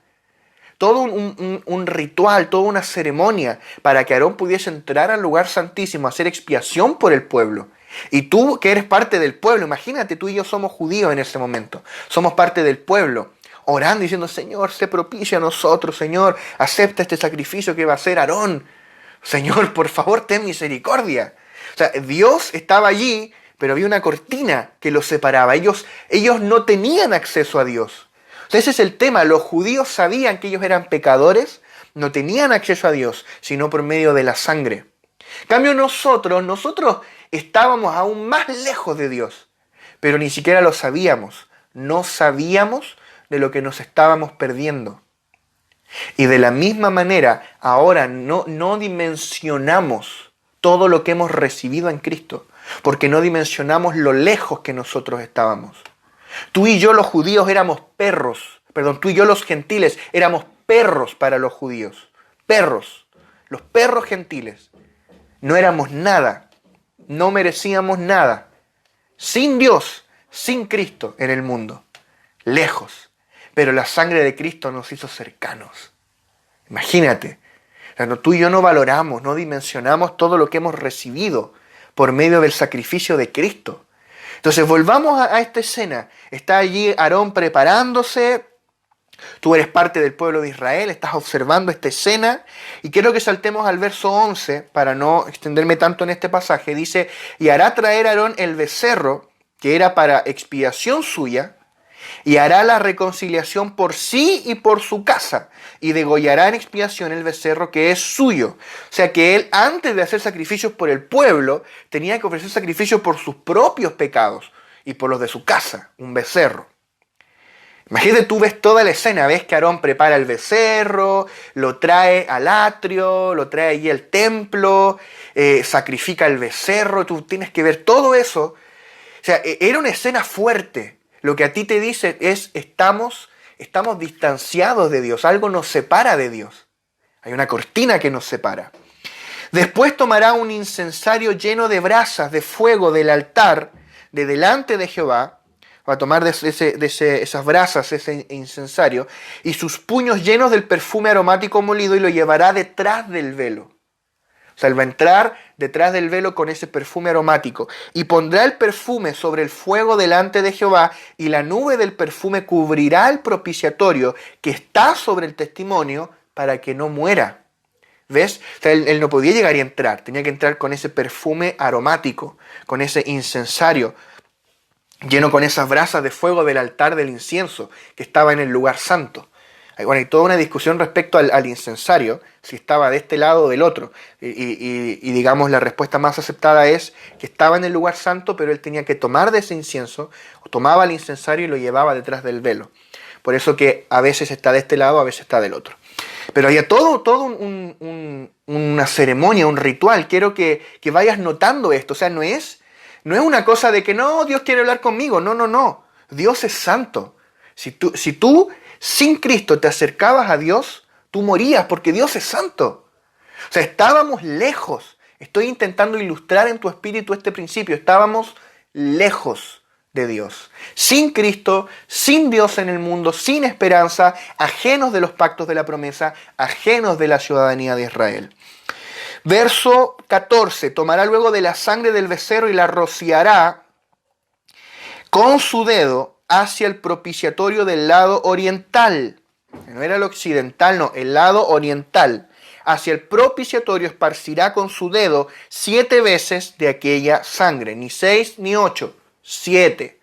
todo un ritual, toda una ceremonia para que Aarón pudiese entrar al lugar santísimo, a hacer expiación por el pueblo. Y tú, que eres parte del pueblo, imagínate, tú y yo somos judíos en ese momento, somos parte del pueblo, orando, diciendo, Señor, sé propicio a nosotros, Señor, acepta este sacrificio que va a hacer Aarón, Señor, por favor, ten misericordia. O sea, Dios estaba allí, pero había una cortina que los separaba. Ellos no tenían acceso a Dios. O sea, ese es el tema. Los judíos sabían que ellos eran pecadores, no tenían acceso a Dios, sino por medio de la sangre. En cambio, nosotros estábamos aún más lejos de Dios, pero ni siquiera lo sabíamos. No sabíamos de lo que nos estábamos perdiendo. Y de la misma manera, ahora no dimensionamos todo lo que hemos recibido en Cristo, porque no dimensionamos lo lejos que nosotros estábamos. Tú y yo los judíos éramos perros, tú y yo los gentiles éramos perros para los judíos. Perros, los perros gentiles. No éramos nada, no merecíamos nada. Sin Dios, sin Cristo en el mundo, lejos. Pero la sangre de Cristo nos hizo cercanos. Imagínate, tú y yo no valoramos, no dimensionamos todo lo que hemos recibido por medio del sacrificio de Cristo. Entonces volvamos a esta escena. Está allí Aarón preparándose. Tú eres parte del pueblo de Israel, estás observando esta escena. Y quiero que saltemos al verso 11 para no extenderme tanto en este pasaje. Dice, y hará traer Aarón el becerro, que era para expiación suya, y hará la reconciliación por sí y por su casa, y degollará en expiación el becerro que es suyo. O sea que él, antes de hacer sacrificios por el pueblo, tenía que ofrecer sacrificios por sus propios pecados y por los de su casa, un becerro. Imagínate, tú ves toda la escena, ves que Aarón prepara el becerro, lo trae al atrio, lo trae allí al templo, sacrifica el becerro, tú tienes que ver todo eso. O sea, era una escena fuerte. Lo que a ti te dice es, estamos distanciados de Dios, algo nos separa de Dios. Hay una cortina que nos separa. Después tomará un incensario lleno de brasas de fuego del altar de delante de Jehová, va a tomar de esas brasas, ese incensario, y sus puños llenos del perfume aromático molido y lo llevará detrás del velo. O sea, él va a entrar detrás del velo con ese perfume aromático y pondrá el perfume sobre el fuego delante de Jehová y la nube del perfume cubrirá el propiciatorio que está sobre el testimonio para que no muera. ¿Ves? O sea, él no podía llegar y entrar, tenía que entrar con ese perfume aromático, con ese incensario, lleno con esas brasas de fuego del altar del incienso que estaba en el lugar santo. Bueno, hay toda una discusión respecto al incensario, si estaba de este lado o del otro. Y digamos, la respuesta más aceptada es que estaba en el lugar santo, pero él tenía que tomar de ese incienso, o tomaba el incensario y lo llevaba detrás del velo. Por eso que a veces está de este lado, a veces está del otro. Pero había todo una ceremonia, un ritual. Quiero que vayas notando esto. O sea, no es una cosa de que no, Dios quiere hablar conmigo. No, no, no. Dios es santo. Si tú sin Cristo te acercabas a Dios, tú morías porque Dios es santo. O sea, estábamos lejos. Estoy intentando ilustrar en tu espíritu este principio. Estábamos lejos de Dios. Sin Cristo, sin Dios en el mundo, sin esperanza, ajenos de los pactos de la promesa, ajenos de la ciudadanía de Israel. Verso 14. Tomará luego de la sangre del becerro y la rociará con su dedo hacia el propiciatorio del lado oriental. No era el occidental, no, el lado oriental. Hacia el propiciatorio esparcirá con su dedo 7 veces de aquella sangre. Ni 6 ni 8, 7.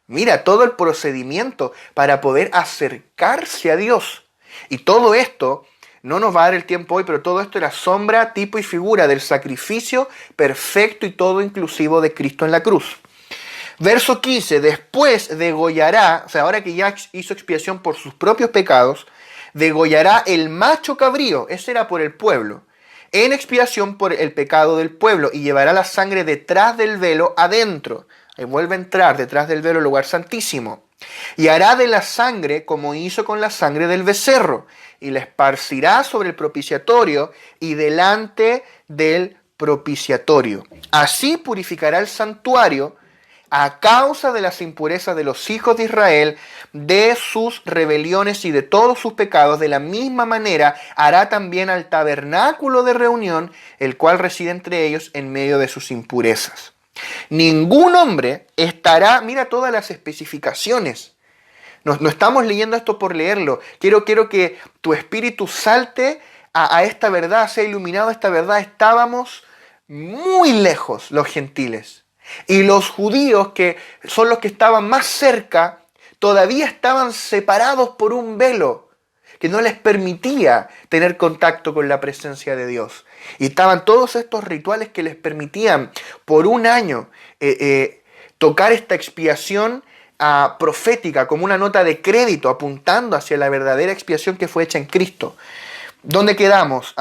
Mira todo el procedimiento para poder acercarse a Dios. Y todo esto, no nos va a dar el tiempo hoy, pero todo esto era sombra, tipo y figura del sacrificio perfecto y todo inclusivo de Cristo en la cruz. Verso 15, después degollará, o sea, ahora que ya hizo expiación por sus propios pecados, degollará el macho cabrío, ese era por el pueblo, en expiación por el pecado del pueblo, y llevará la sangre detrás del velo adentro. Ahí vuelve a entrar detrás del velo, el lugar santísimo. Y hará de la sangre como hizo con la sangre del becerro, y la esparcirá sobre el propiciatorio y delante del propiciatorio. Así purificará el santuario a causa de las impurezas de los hijos de Israel, de sus rebeliones y de todos sus pecados. De la misma manera hará también al tabernáculo de reunión, el cual reside entre ellos en medio de sus impurezas. Ningún hombre estará, mira todas las especificaciones. No estamos leyendo esto por leerlo. Quiero que tu espíritu salte a esta verdad, sea iluminado a esta verdad. Estábamos muy lejos los gentiles. Y los judíos, que son los que estaban más cerca, todavía estaban separados por un velo que no les permitía tener contacto con la presencia de Dios. Y estaban todos estos rituales que les permitían por un año tocar esta expiación profética como una nota de crédito apuntando hacia la verdadera expiación que fue hecha en Cristo. ¿Dónde quedamos?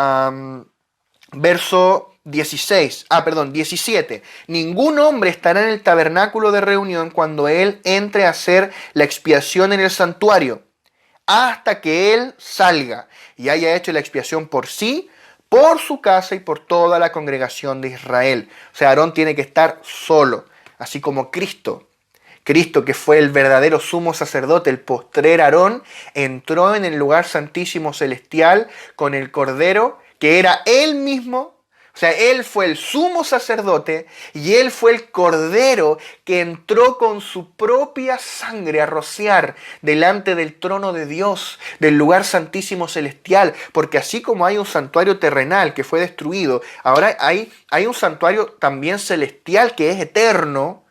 Verso 17. Ningún hombre estará en el tabernáculo de reunión cuando él entre a hacer la expiación en el santuario, hasta que él salga y haya hecho la expiación por sí, por su casa y por toda la congregación de Israel. O sea, Aarón tiene que estar solo, así como Cristo. Cristo, que fue el verdadero sumo sacerdote, el postrer Aarón, entró en el lugar santísimo celestial con el Cordero, que era él mismo. O sea, él fue el sumo sacerdote y él fue el Cordero que entró con su propia sangre a rociar delante del trono de Dios, del lugar santísimo celestial. Porque así como hay un santuario terrenal que fue destruido, ahora hay un santuario también celestial que es eterno,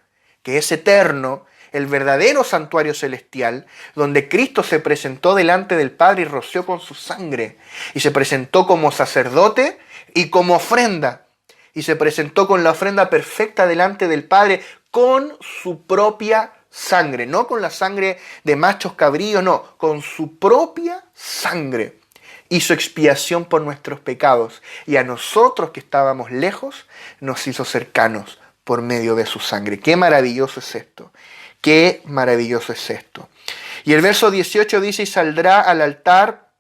el verdadero santuario celestial, donde Cristo se presentó delante del Padre y roció con su sangre. Y se presentó como sacerdote y como ofrenda. Y se presentó con la ofrenda perfecta delante del Padre con su propia sangre. No con la sangre de machos cabríos, no, con su propia sangre. Hizo expiación por nuestros pecados. Y a nosotros que estábamos lejos, nos hizo cercanos por medio de su sangre. ¡Qué maravilloso es esto! ¡Qué maravilloso es esto! Y el verso 18 dice, y saldrá al altar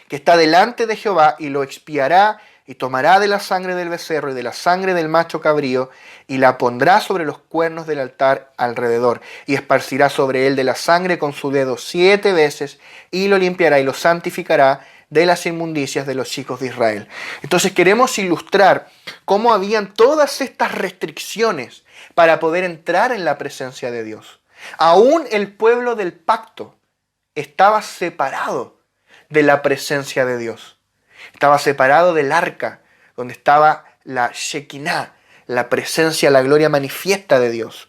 que está delante de Jehová y lo expiará y tomará de la sangre del becerro y de la sangre del macho cabrío y la pondrá sobre los cuernos del altar alrededor y esparcirá sobre él de la sangre con su dedo 7 veces y lo limpiará y lo santificará de las inmundicias de los hijos de Israel. Entonces queremos ilustrar cómo habían todas estas restricciones para poder entrar en la presencia de Dios. Aún el pueblo del pacto estaba separado de la presencia de Dios. Estaba separado del arca, donde estaba la Shekinah, la presencia, la gloria manifiesta de Dios.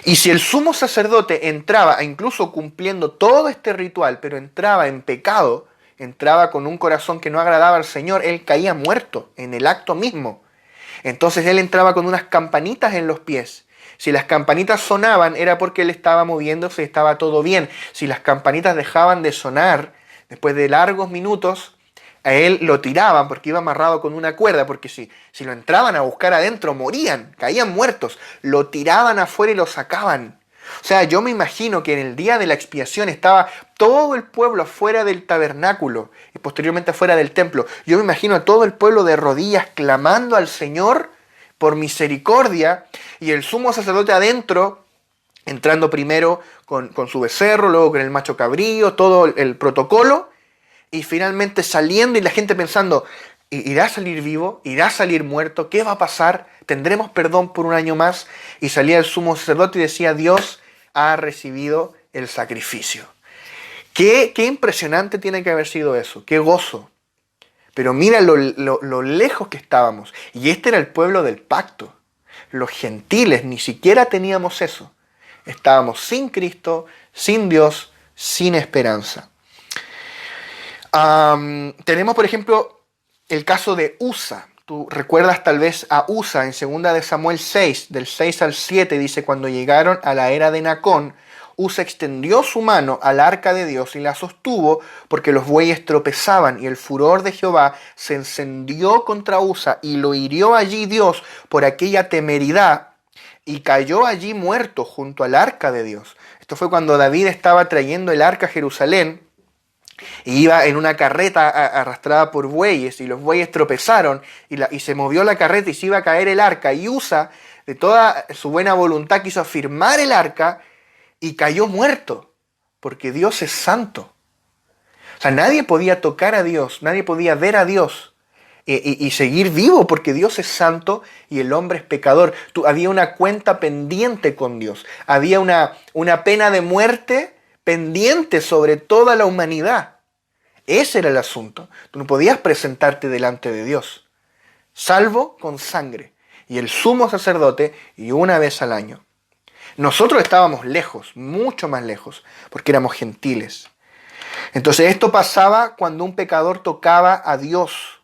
Y si el sumo sacerdote entraba, incluso cumpliendo todo este ritual, pero entraba en pecado, entraba con un corazón que no agradaba al Señor, él caía muerto en el acto mismo. Entonces él entraba con unas campanitas en los pies. Si las campanitas sonaban era porque él estaba moviéndose y estaba todo bien. Si las campanitas dejaban de sonar, después de largos minutos, a él lo tiraban porque iba amarrado con una cuerda, porque si lo entraban a buscar adentro morían, caían muertos. Lo tiraban afuera y lo sacaban. O sea, yo me imagino que en el día de la expiación estaba todo el pueblo afuera del tabernáculo y posteriormente afuera del templo. Yo me imagino a todo el pueblo de rodillas clamando al Señor por misericordia y el sumo sacerdote adentro, entrando primero con su becerro, luego con el macho cabrío, todo el protocolo, y finalmente saliendo y la gente pensando, ¿irá a salir vivo? ¿Irá a salir muerto? ¿Qué va a pasar? ¿Tendremos perdón por un año más? Y salía el sumo sacerdote y decía, Dios ha recibido el sacrificio. Qué impresionante tiene que haber sido eso, qué gozo. Pero mira lo lejos que estábamos. Y este era el pueblo del pacto. Los gentiles ni siquiera teníamos eso. Estábamos sin Cristo, sin Dios, sin esperanza. Tenemos, por ejemplo, el caso de Usa. Tú recuerdas tal vez a Usa en 2 de Samuel 6, del 6 al 7, dice, cuando llegaron a la era de Nacón, Usa extendió su mano al arca de Dios y la sostuvo porque los bueyes tropezaban y el furor de Jehová se encendió contra Usa y lo hirió allí Dios por aquella temeridad y cayó allí muerto junto al arca de Dios. Esto fue cuando David estaba trayendo el arca a Jerusalén. Y iba en una carreta arrastrada por bueyes y los bueyes tropezaron y se movió la carreta y se iba a caer el arca. Y Usa, de toda su buena voluntad, quiso afirmar el arca y cayó muerto, porque Dios es santo. O sea, nadie podía tocar a Dios, nadie podía ver a Dios y seguir vivo, porque Dios es santo y el hombre es pecador. Había una cuenta pendiente con Dios, había una pena de muerte pendiente sobre toda la humanidad. Ese era el asunto. Tú no podías presentarte delante de Dios, salvo con sangre. Y el sumo sacerdote, y una vez al año. Nosotros estábamos lejos, mucho más lejos, porque éramos gentiles. Entonces esto pasaba cuando un pecador tocaba a Dios.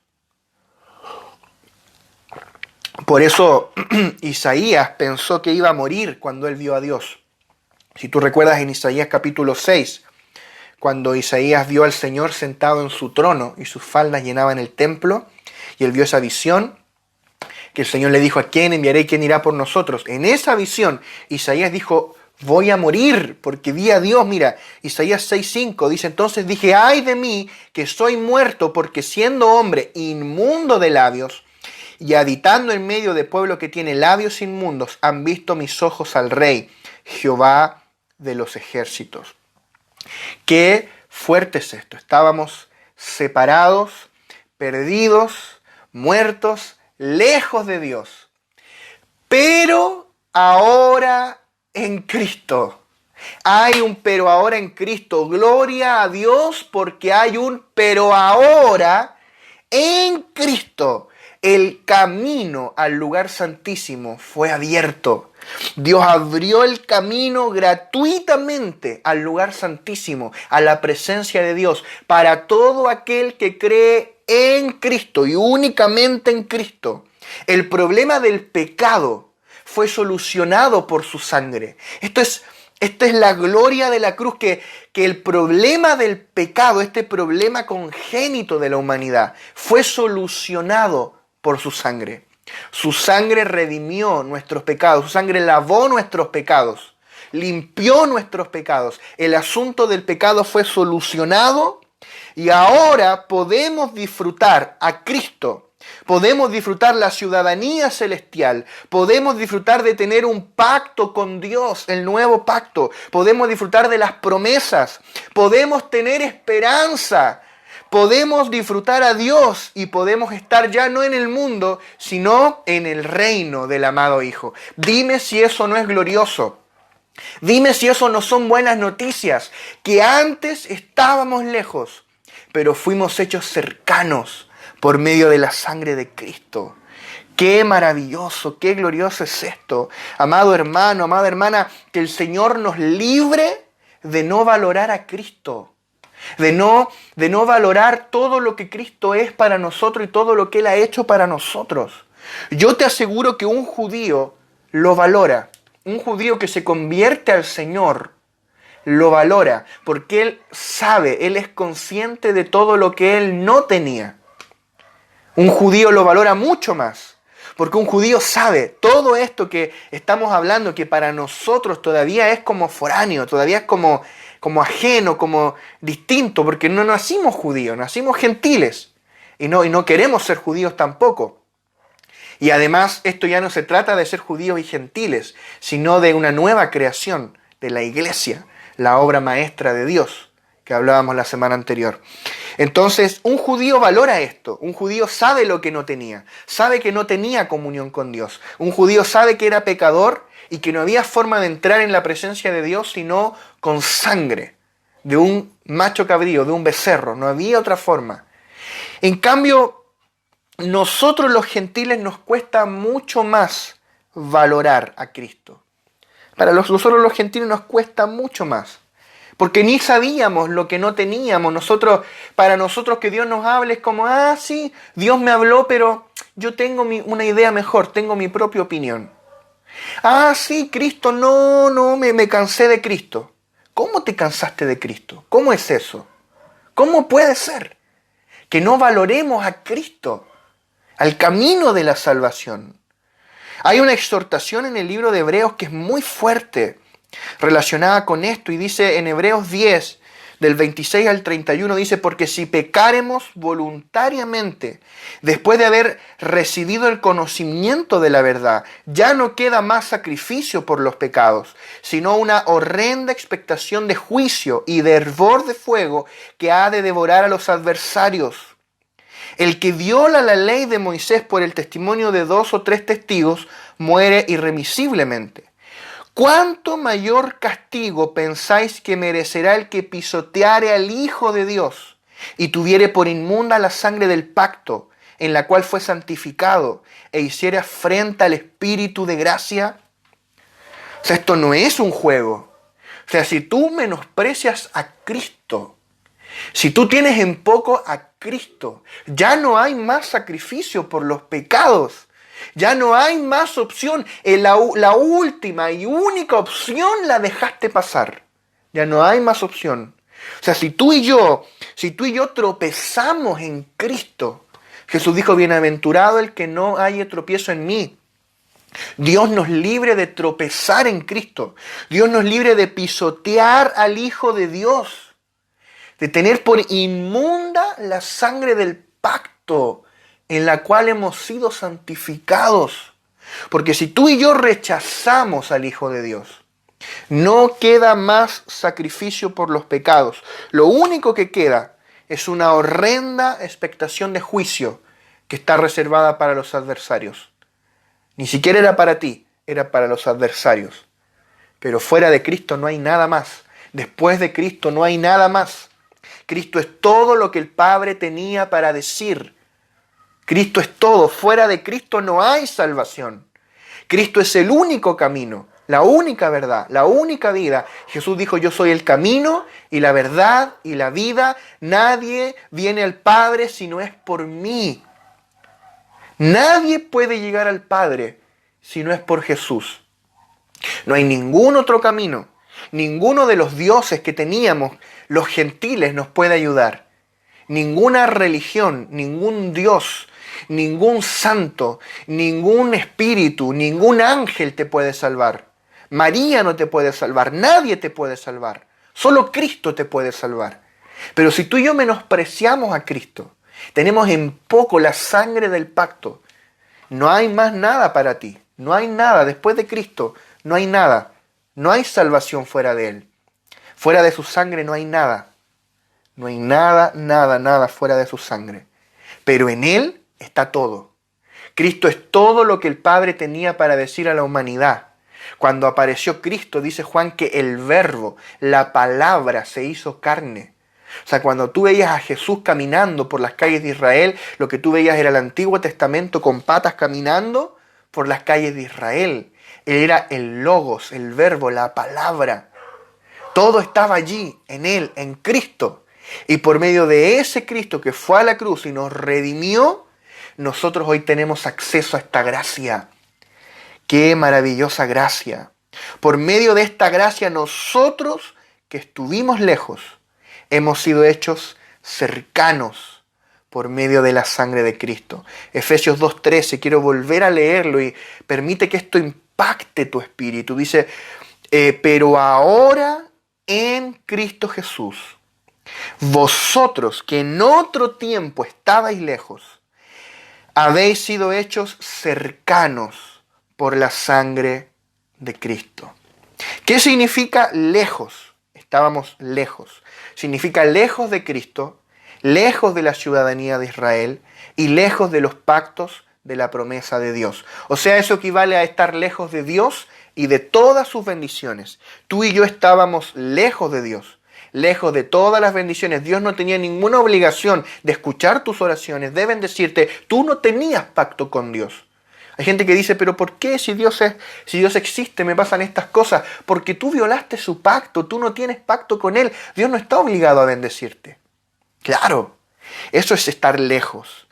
Por eso Isaías pensó que iba a morir cuando él vio a Dios. Si tú recuerdas en Isaías capítulo 6, cuando Isaías vio al Señor sentado en su trono y sus faldas llenaban el templo, y él vio esa visión, que el Señor le dijo, ¿a quién enviaré y quién irá por nosotros? En esa visión, Isaías dijo, voy a morir porque vi a Dios. Mira, Isaías 6:5 dice, entonces dije, ay de mí que soy muerto, porque siendo hombre inmundo de labios y habitando en medio de pueblo que tiene labios inmundos, han visto mis ojos al Rey, Jehová de los ejércitos. Qué fuerte es esto. Estábamos separados, perdidos, muertos, lejos de Dios. Pero ahora en Cristo. Hay un pero ahora en Cristo. Gloria a Dios porque hay un pero ahora en Cristo. El camino al lugar santísimo fue abierto. Dios abrió el camino gratuitamente al lugar santísimo, a la presencia de Dios, para todo aquel que cree en Cristo y únicamente en Cristo. El problema del pecado fue solucionado por su sangre. Esta es la gloria de la cruz, que el problema del pecado, este problema congénito de la humanidad, fue solucionado por su sangre. Su sangre redimió nuestros pecados, su sangre lavó nuestros pecados, limpió nuestros pecados. El asunto del pecado fue solucionado y ahora podemos disfrutar a Cristo. Podemos disfrutar la ciudadanía celestial, podemos disfrutar de tener un pacto con Dios, el nuevo pacto, podemos disfrutar de las promesas, podemos tener esperanza, podemos disfrutar a Dios y podemos estar ya no en el mundo, sino en el reino del amado Hijo. Dime si eso no es glorioso. Dime si eso no son buenas noticias, que antes estábamos lejos, pero fuimos hechos cercanos por medio de la sangre de Cristo. Qué maravilloso, qué glorioso es esto. Amado hermano, amada hermana, que el Señor nos libre de no valorar a Cristo, de no valorar todo lo que Cristo es para nosotros y todo lo que Él ha hecho para nosotros. Yo te aseguro que un judío lo valora. Un judío que se convierte al Señor lo valora porque él sabe, él es consciente de todo lo que él no tenía. Un judío lo valora mucho más porque un judío sabe todo esto que estamos hablando, que para nosotros todavía es como foráneo, todavía es como ajeno, como distinto, porque no nacimos judíos, nacimos gentiles y no queremos ser judíos tampoco. Y además esto ya no se trata de ser judíos y gentiles, sino de una nueva creación de la iglesia, la obra maestra de Dios, que hablábamos la semana anterior. Entonces, un judío valora esto, un judío sabe lo que no tenía, sabe que no tenía comunión con Dios, un judío sabe que era pecador y que no había forma de entrar en la presencia de Dios sino con sangre de un macho cabrío, de un becerro, no había otra forma. En cambio, nosotros los gentiles nos cuesta mucho más valorar a Cristo. Nosotros los gentiles nos cuesta mucho más. Porque ni sabíamos lo que no teníamos. Para nosotros que Dios nos hable es como, sí, Dios me habló, pero yo tengo una idea mejor, tengo mi propia opinión. Sí, Cristo, me cansé de Cristo. ¿Cómo te cansaste de Cristo? ¿Cómo es eso? ¿Cómo puede ser que no valoremos a Cristo, al camino de la salvación? Hay una exhortación en el libro de Hebreos que es muy fuerte relacionada con esto y dice en Hebreos 10, del 26 al 31, dice: porque si pecáremos voluntariamente, después de haber recibido el conocimiento de la verdad, ya no queda más sacrificio por los pecados, sino una horrenda expectación de juicio y de hervor de fuego que ha de devorar a los adversarios. El que viola la ley de Moisés por el testimonio de 2 o 3 testigos muere irremisiblemente. ¿Cuánto mayor castigo pensáis que merecerá el que pisoteare al Hijo de Dios y tuviere por inmunda la sangre del pacto en la cual fue santificado e hiciere afrenta al Espíritu de gracia? O sea, esto no es un juego. O sea, si tú menosprecias a Cristo, si tú tienes en poco a Cristo, ya no hay más sacrificio por los pecados. Ya no hay más opción. La última y única opción la dejaste pasar. Ya no hay más opción. O sea, si tú y yo tropezamos en Cristo, Jesús dijo: bienaventurado el que no haya tropiezo en mí. Dios nos libre de tropezar en Cristo. Dios nos libre de pisotear al Hijo de Dios, de tener por inmunda la sangre del pacto en la cual hemos sido santificados. Porque si tú y yo rechazamos al Hijo de Dios, no queda más sacrificio por los pecados. Lo único que queda es una horrenda expectación de juicio que está reservada para los adversarios. Ni siquiera era para ti, era para los adversarios. Pero fuera de Cristo no hay nada más. Después de Cristo no hay nada más. Cristo es todo lo que el Padre tenía para decir. Cristo es todo. Fuera de Cristo no hay salvación. Cristo es el único camino, la única verdad, la única vida. Jesús dijo: yo soy el camino y la verdad y la vida. Nadie viene al Padre si no es por mí. Nadie puede llegar al Padre si no es por Jesús. No hay ningún otro camino. Ninguno de los dioses que teníamos los gentiles nos puede ayudar. Ninguna religión, ningún dios, ningún santo, ningún espíritu, ningún ángel te puede salvar. María no te puede salvar, nadie te puede salvar. Solo Cristo te puede salvar. Pero si tú y yo menospreciamos a Cristo, tenemos en poco la sangre del pacto, no hay más nada para ti. No hay nada. Después de Cristo no hay nada. No hay salvación fuera de Él. Fuera de su sangre no hay nada. No hay nada fuera de su sangre. Pero en Él está todo. Cristo es todo lo que el Padre tenía para decir a la humanidad. Cuando apareció Cristo, dice Juan que el Verbo, la palabra, se hizo carne. O sea, cuando tú veías a Jesús caminando por las calles de Israel, lo que tú veías era el Antiguo Testamento con patas caminando por las calles de Israel. Él era el Logos, el Verbo, la palabra. Todo estaba allí, en Él, en Cristo. Y por medio de ese Cristo que fue a la cruz y nos redimió, nosotros hoy tenemos acceso a esta gracia. ¡Qué maravillosa gracia! Por medio de esta gracia, nosotros que estuvimos lejos, hemos sido hechos cercanos por medio de la sangre de Cristo. Efesios 2:13, quiero volver a leerlo y permite que esto impacte tu espíritu. Dice, pero ahora en Cristo Jesús, vosotros que en otro tiempo estabais lejos, habéis sido hechos cercanos por la sangre de Cristo. ¿Qué significa lejos? Estábamos lejos. Significa lejos de Cristo, lejos de la ciudadanía de Israel y lejos de los pactos de la promesa de Dios. O sea, eso equivale a estar lejos de Dios y de todas sus bendiciones. Tú y yo estábamos lejos de Dios, lejos de todas las bendiciones. Dios no tenía ninguna obligación de escuchar tus oraciones, de bendecirte. Tú no tenías pacto con Dios. Hay gente que dice, pero ¿por qué si Dios existe me pasan estas cosas? Porque tú violaste su pacto, tú no tienes pacto con Él. Dios no está obligado a bendecirte. Claro, eso es estar lejos.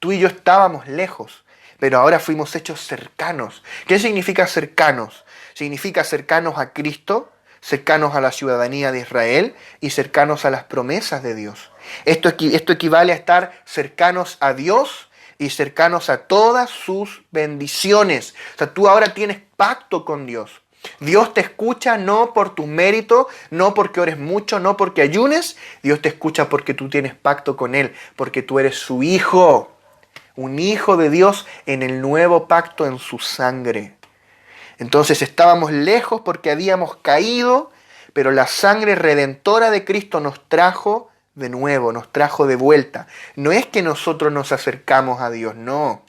Tú y yo estábamos lejos, pero ahora fuimos hechos cercanos. ¿Qué significa cercanos? Significa cercanos a Cristo, cercanos a la ciudadanía de Israel y cercanos a las promesas de Dios. Esto equivale a estar cercanos a Dios y cercanos a todas sus bendiciones. O sea, tú ahora tienes pacto con Dios. Dios te escucha no por tus méritos, no porque ores mucho, no porque ayunes. Dios te escucha porque tú tienes pacto con Él, porque tú eres su hijo, un hijo de Dios en el nuevo pacto en su sangre. Entonces estábamos lejos porque habíamos caído, pero la sangre redentora de Cristo nos trajo de nuevo, nos trajo de vuelta. No es que nosotros nos acercamos a Dios, no.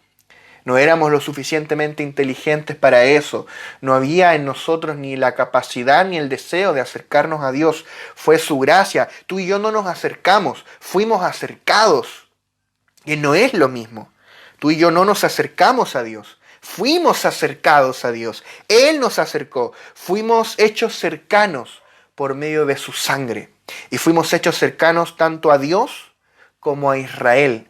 No éramos lo suficientemente inteligentes para eso. No había en nosotros ni la capacidad ni el deseo de acercarnos a Dios. Fue su gracia. Tú y yo no nos acercamos, fuimos acercados. Y no es lo mismo. Tú y yo no nos acercamos a Dios. Fuimos acercados a Dios. Él nos acercó. Fuimos hechos cercanos por medio de su sangre. Y fuimos hechos cercanos tanto a Dios como a Israel.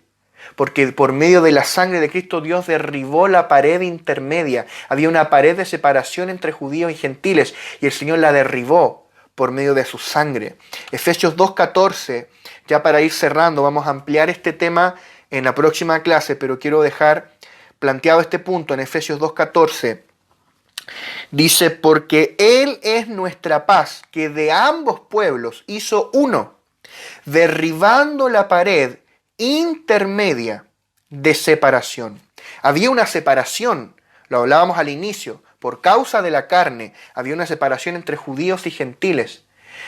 Porque por medio de la sangre de Cristo Dios derribó la pared intermedia. Había una pared de separación entre judíos y gentiles y el Señor la derribó por medio de su sangre. Efesios 2:14, ya para ir cerrando, vamos a ampliar este tema en la próxima clase, pero quiero dejar planteado este punto en Efesios 2:14. Dice, porque Él es nuestra paz, que de ambos pueblos hizo uno, derribando la pared intermedia de separación. Había una separación, lo hablábamos al inicio, por causa de la carne, había una separación entre judíos y gentiles.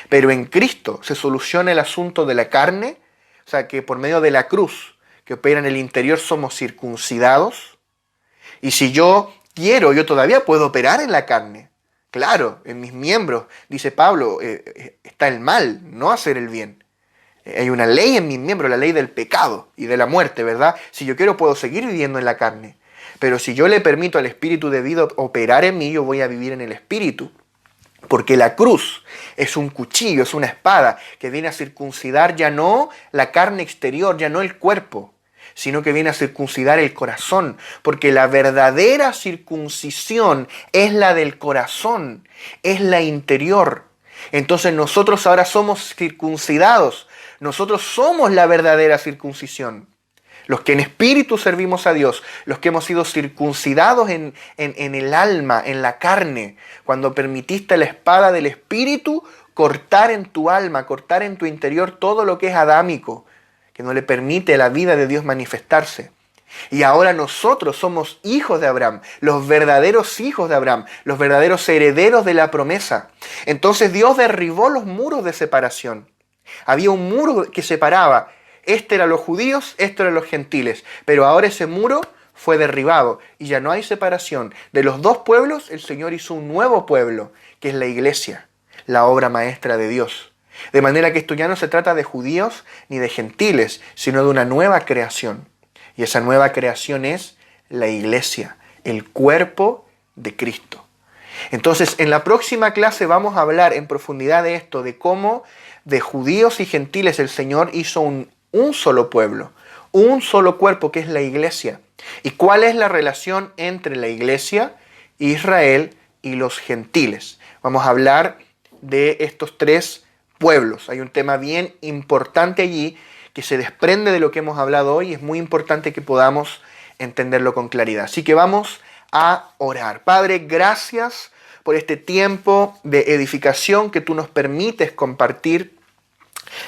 Pero en Cristo se soluciona el asunto de la carne, o sea que por medio de la cruz que opera en el interior somos circuncidados. Y si yo quiero, yo todavía puedo operar en la carne. Claro, en mis miembros, dice Pablo, está el mal, no hacer el bien. Hay una ley en mis miembros, la ley del pecado y de la muerte, ¿verdad? Si yo quiero, puedo seguir viviendo en la carne. Pero si yo le permito al Espíritu de vida operar en mí, yo voy a vivir en el Espíritu. Porque la cruz es un cuchillo, es una espada que viene a circuncidar ya no la carne exterior, ya no el cuerpo, sino que viene a circuncidar el corazón. Porque la verdadera circuncisión es la del corazón, es la interior. Entonces nosotros ahora somos circuncidados. Nosotros somos la verdadera circuncisión. Los que en espíritu servimos a Dios, los que hemos sido circuncidados en el alma, en la carne, cuando permitiste la espada del espíritu cortar en tu alma, cortar en tu interior todo lo que es adámico, que no le permite a la vida de Dios manifestarse. Y ahora nosotros somos hijos de Abraham, los verdaderos hijos de Abraham, los verdaderos herederos de la promesa. Entonces Dios derribó los muros de separación. Había un muro que separaba. Este eran los judíos, esto eran los gentiles. Pero ahora ese muro fue derribado y ya no hay separación. De los dos pueblos, el Señor hizo un nuevo pueblo, que es la iglesia, la obra maestra de Dios. De manera que esto ya no se trata de judíos ni de gentiles, sino de una nueva creación. Y esa nueva creación es la iglesia, el cuerpo de Cristo. Entonces, en la próxima clase vamos a hablar en profundidad de esto, de cómo de judíos y gentiles el Señor hizo un solo pueblo, un solo cuerpo que es la iglesia. ¿Y cuál es la relación entre la iglesia, Israel y los gentiles? Vamos a hablar de estos tres pueblos. Hay un tema bien importante allí que se desprende de lo que hemos hablado hoy y es muy importante que podamos entenderlo con claridad. Así que vamos a orar. Padre, gracias por este tiempo de edificación que tú nos permites compartir.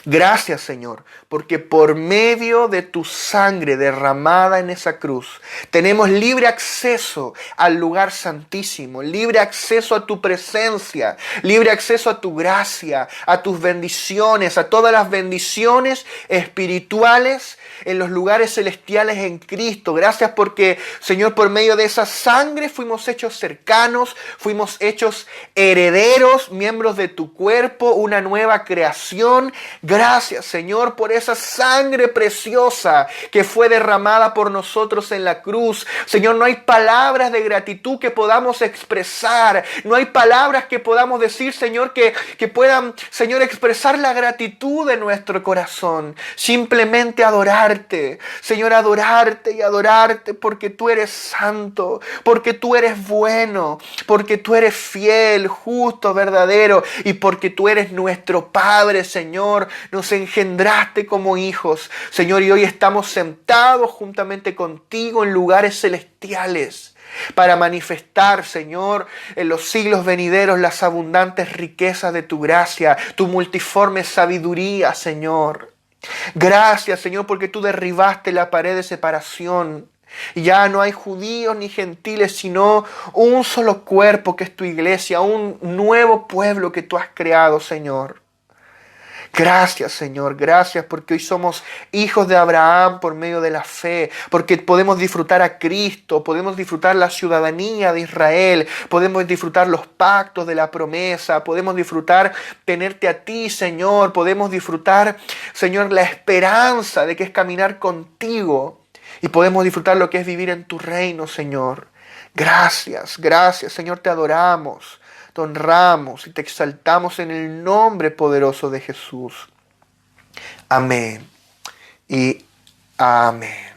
Gracias, Señor, porque por medio de tu sangre derramada en esa cruz, tenemos libre acceso al lugar santísimo, libre acceso a tu presencia, libre acceso a tu gracia, a tus bendiciones, a todas las bendiciones espirituales en los lugares celestiales en Cristo. Gracias porque, Señor, por medio de esa sangre fuimos hechos cercanos, fuimos hechos herederos, miembros de tu cuerpo, una nueva creación. Gracias, Señor, por esa sangre preciosa que fue derramada por nosotros en la cruz. Señor, no hay palabras de gratitud que podamos expresar. No hay palabras que podamos decir, Señor, que puedan, Señor, expresar la gratitud de nuestro corazón. Simplemente adorarte, Señor, adorarte y adorarte porque tú eres santo, porque tú eres bueno, porque tú eres fiel, justo, verdadero y porque tú eres nuestro Padre, Señor. Nos engendraste como hijos, Señor, y hoy estamos sentados juntamente contigo en lugares celestiales para manifestar, Señor, en los siglos venideros las abundantes riquezas de tu gracia, tu multiforme sabiduría, Señor. Gracias, Señor, porque tú derribaste la pared de separación. Ya no hay judíos ni gentiles, sino un solo cuerpo que es tu iglesia, un nuevo pueblo que tú has creado, Señor. Gracias, Señor, gracias porque hoy somos hijos de Abraham por medio de la fe, porque podemos disfrutar a Cristo, podemos disfrutar la ciudadanía de Israel, podemos disfrutar los pactos de la promesa, podemos disfrutar tenerte a ti, Señor, podemos disfrutar, Señor, la esperanza de que es caminar contigo y podemos disfrutar lo que es vivir en tu reino, Señor. Gracias, gracias, Señor, te adoramos. Te honramos y te exaltamos en el nombre poderoso de Jesús. Amén y amén.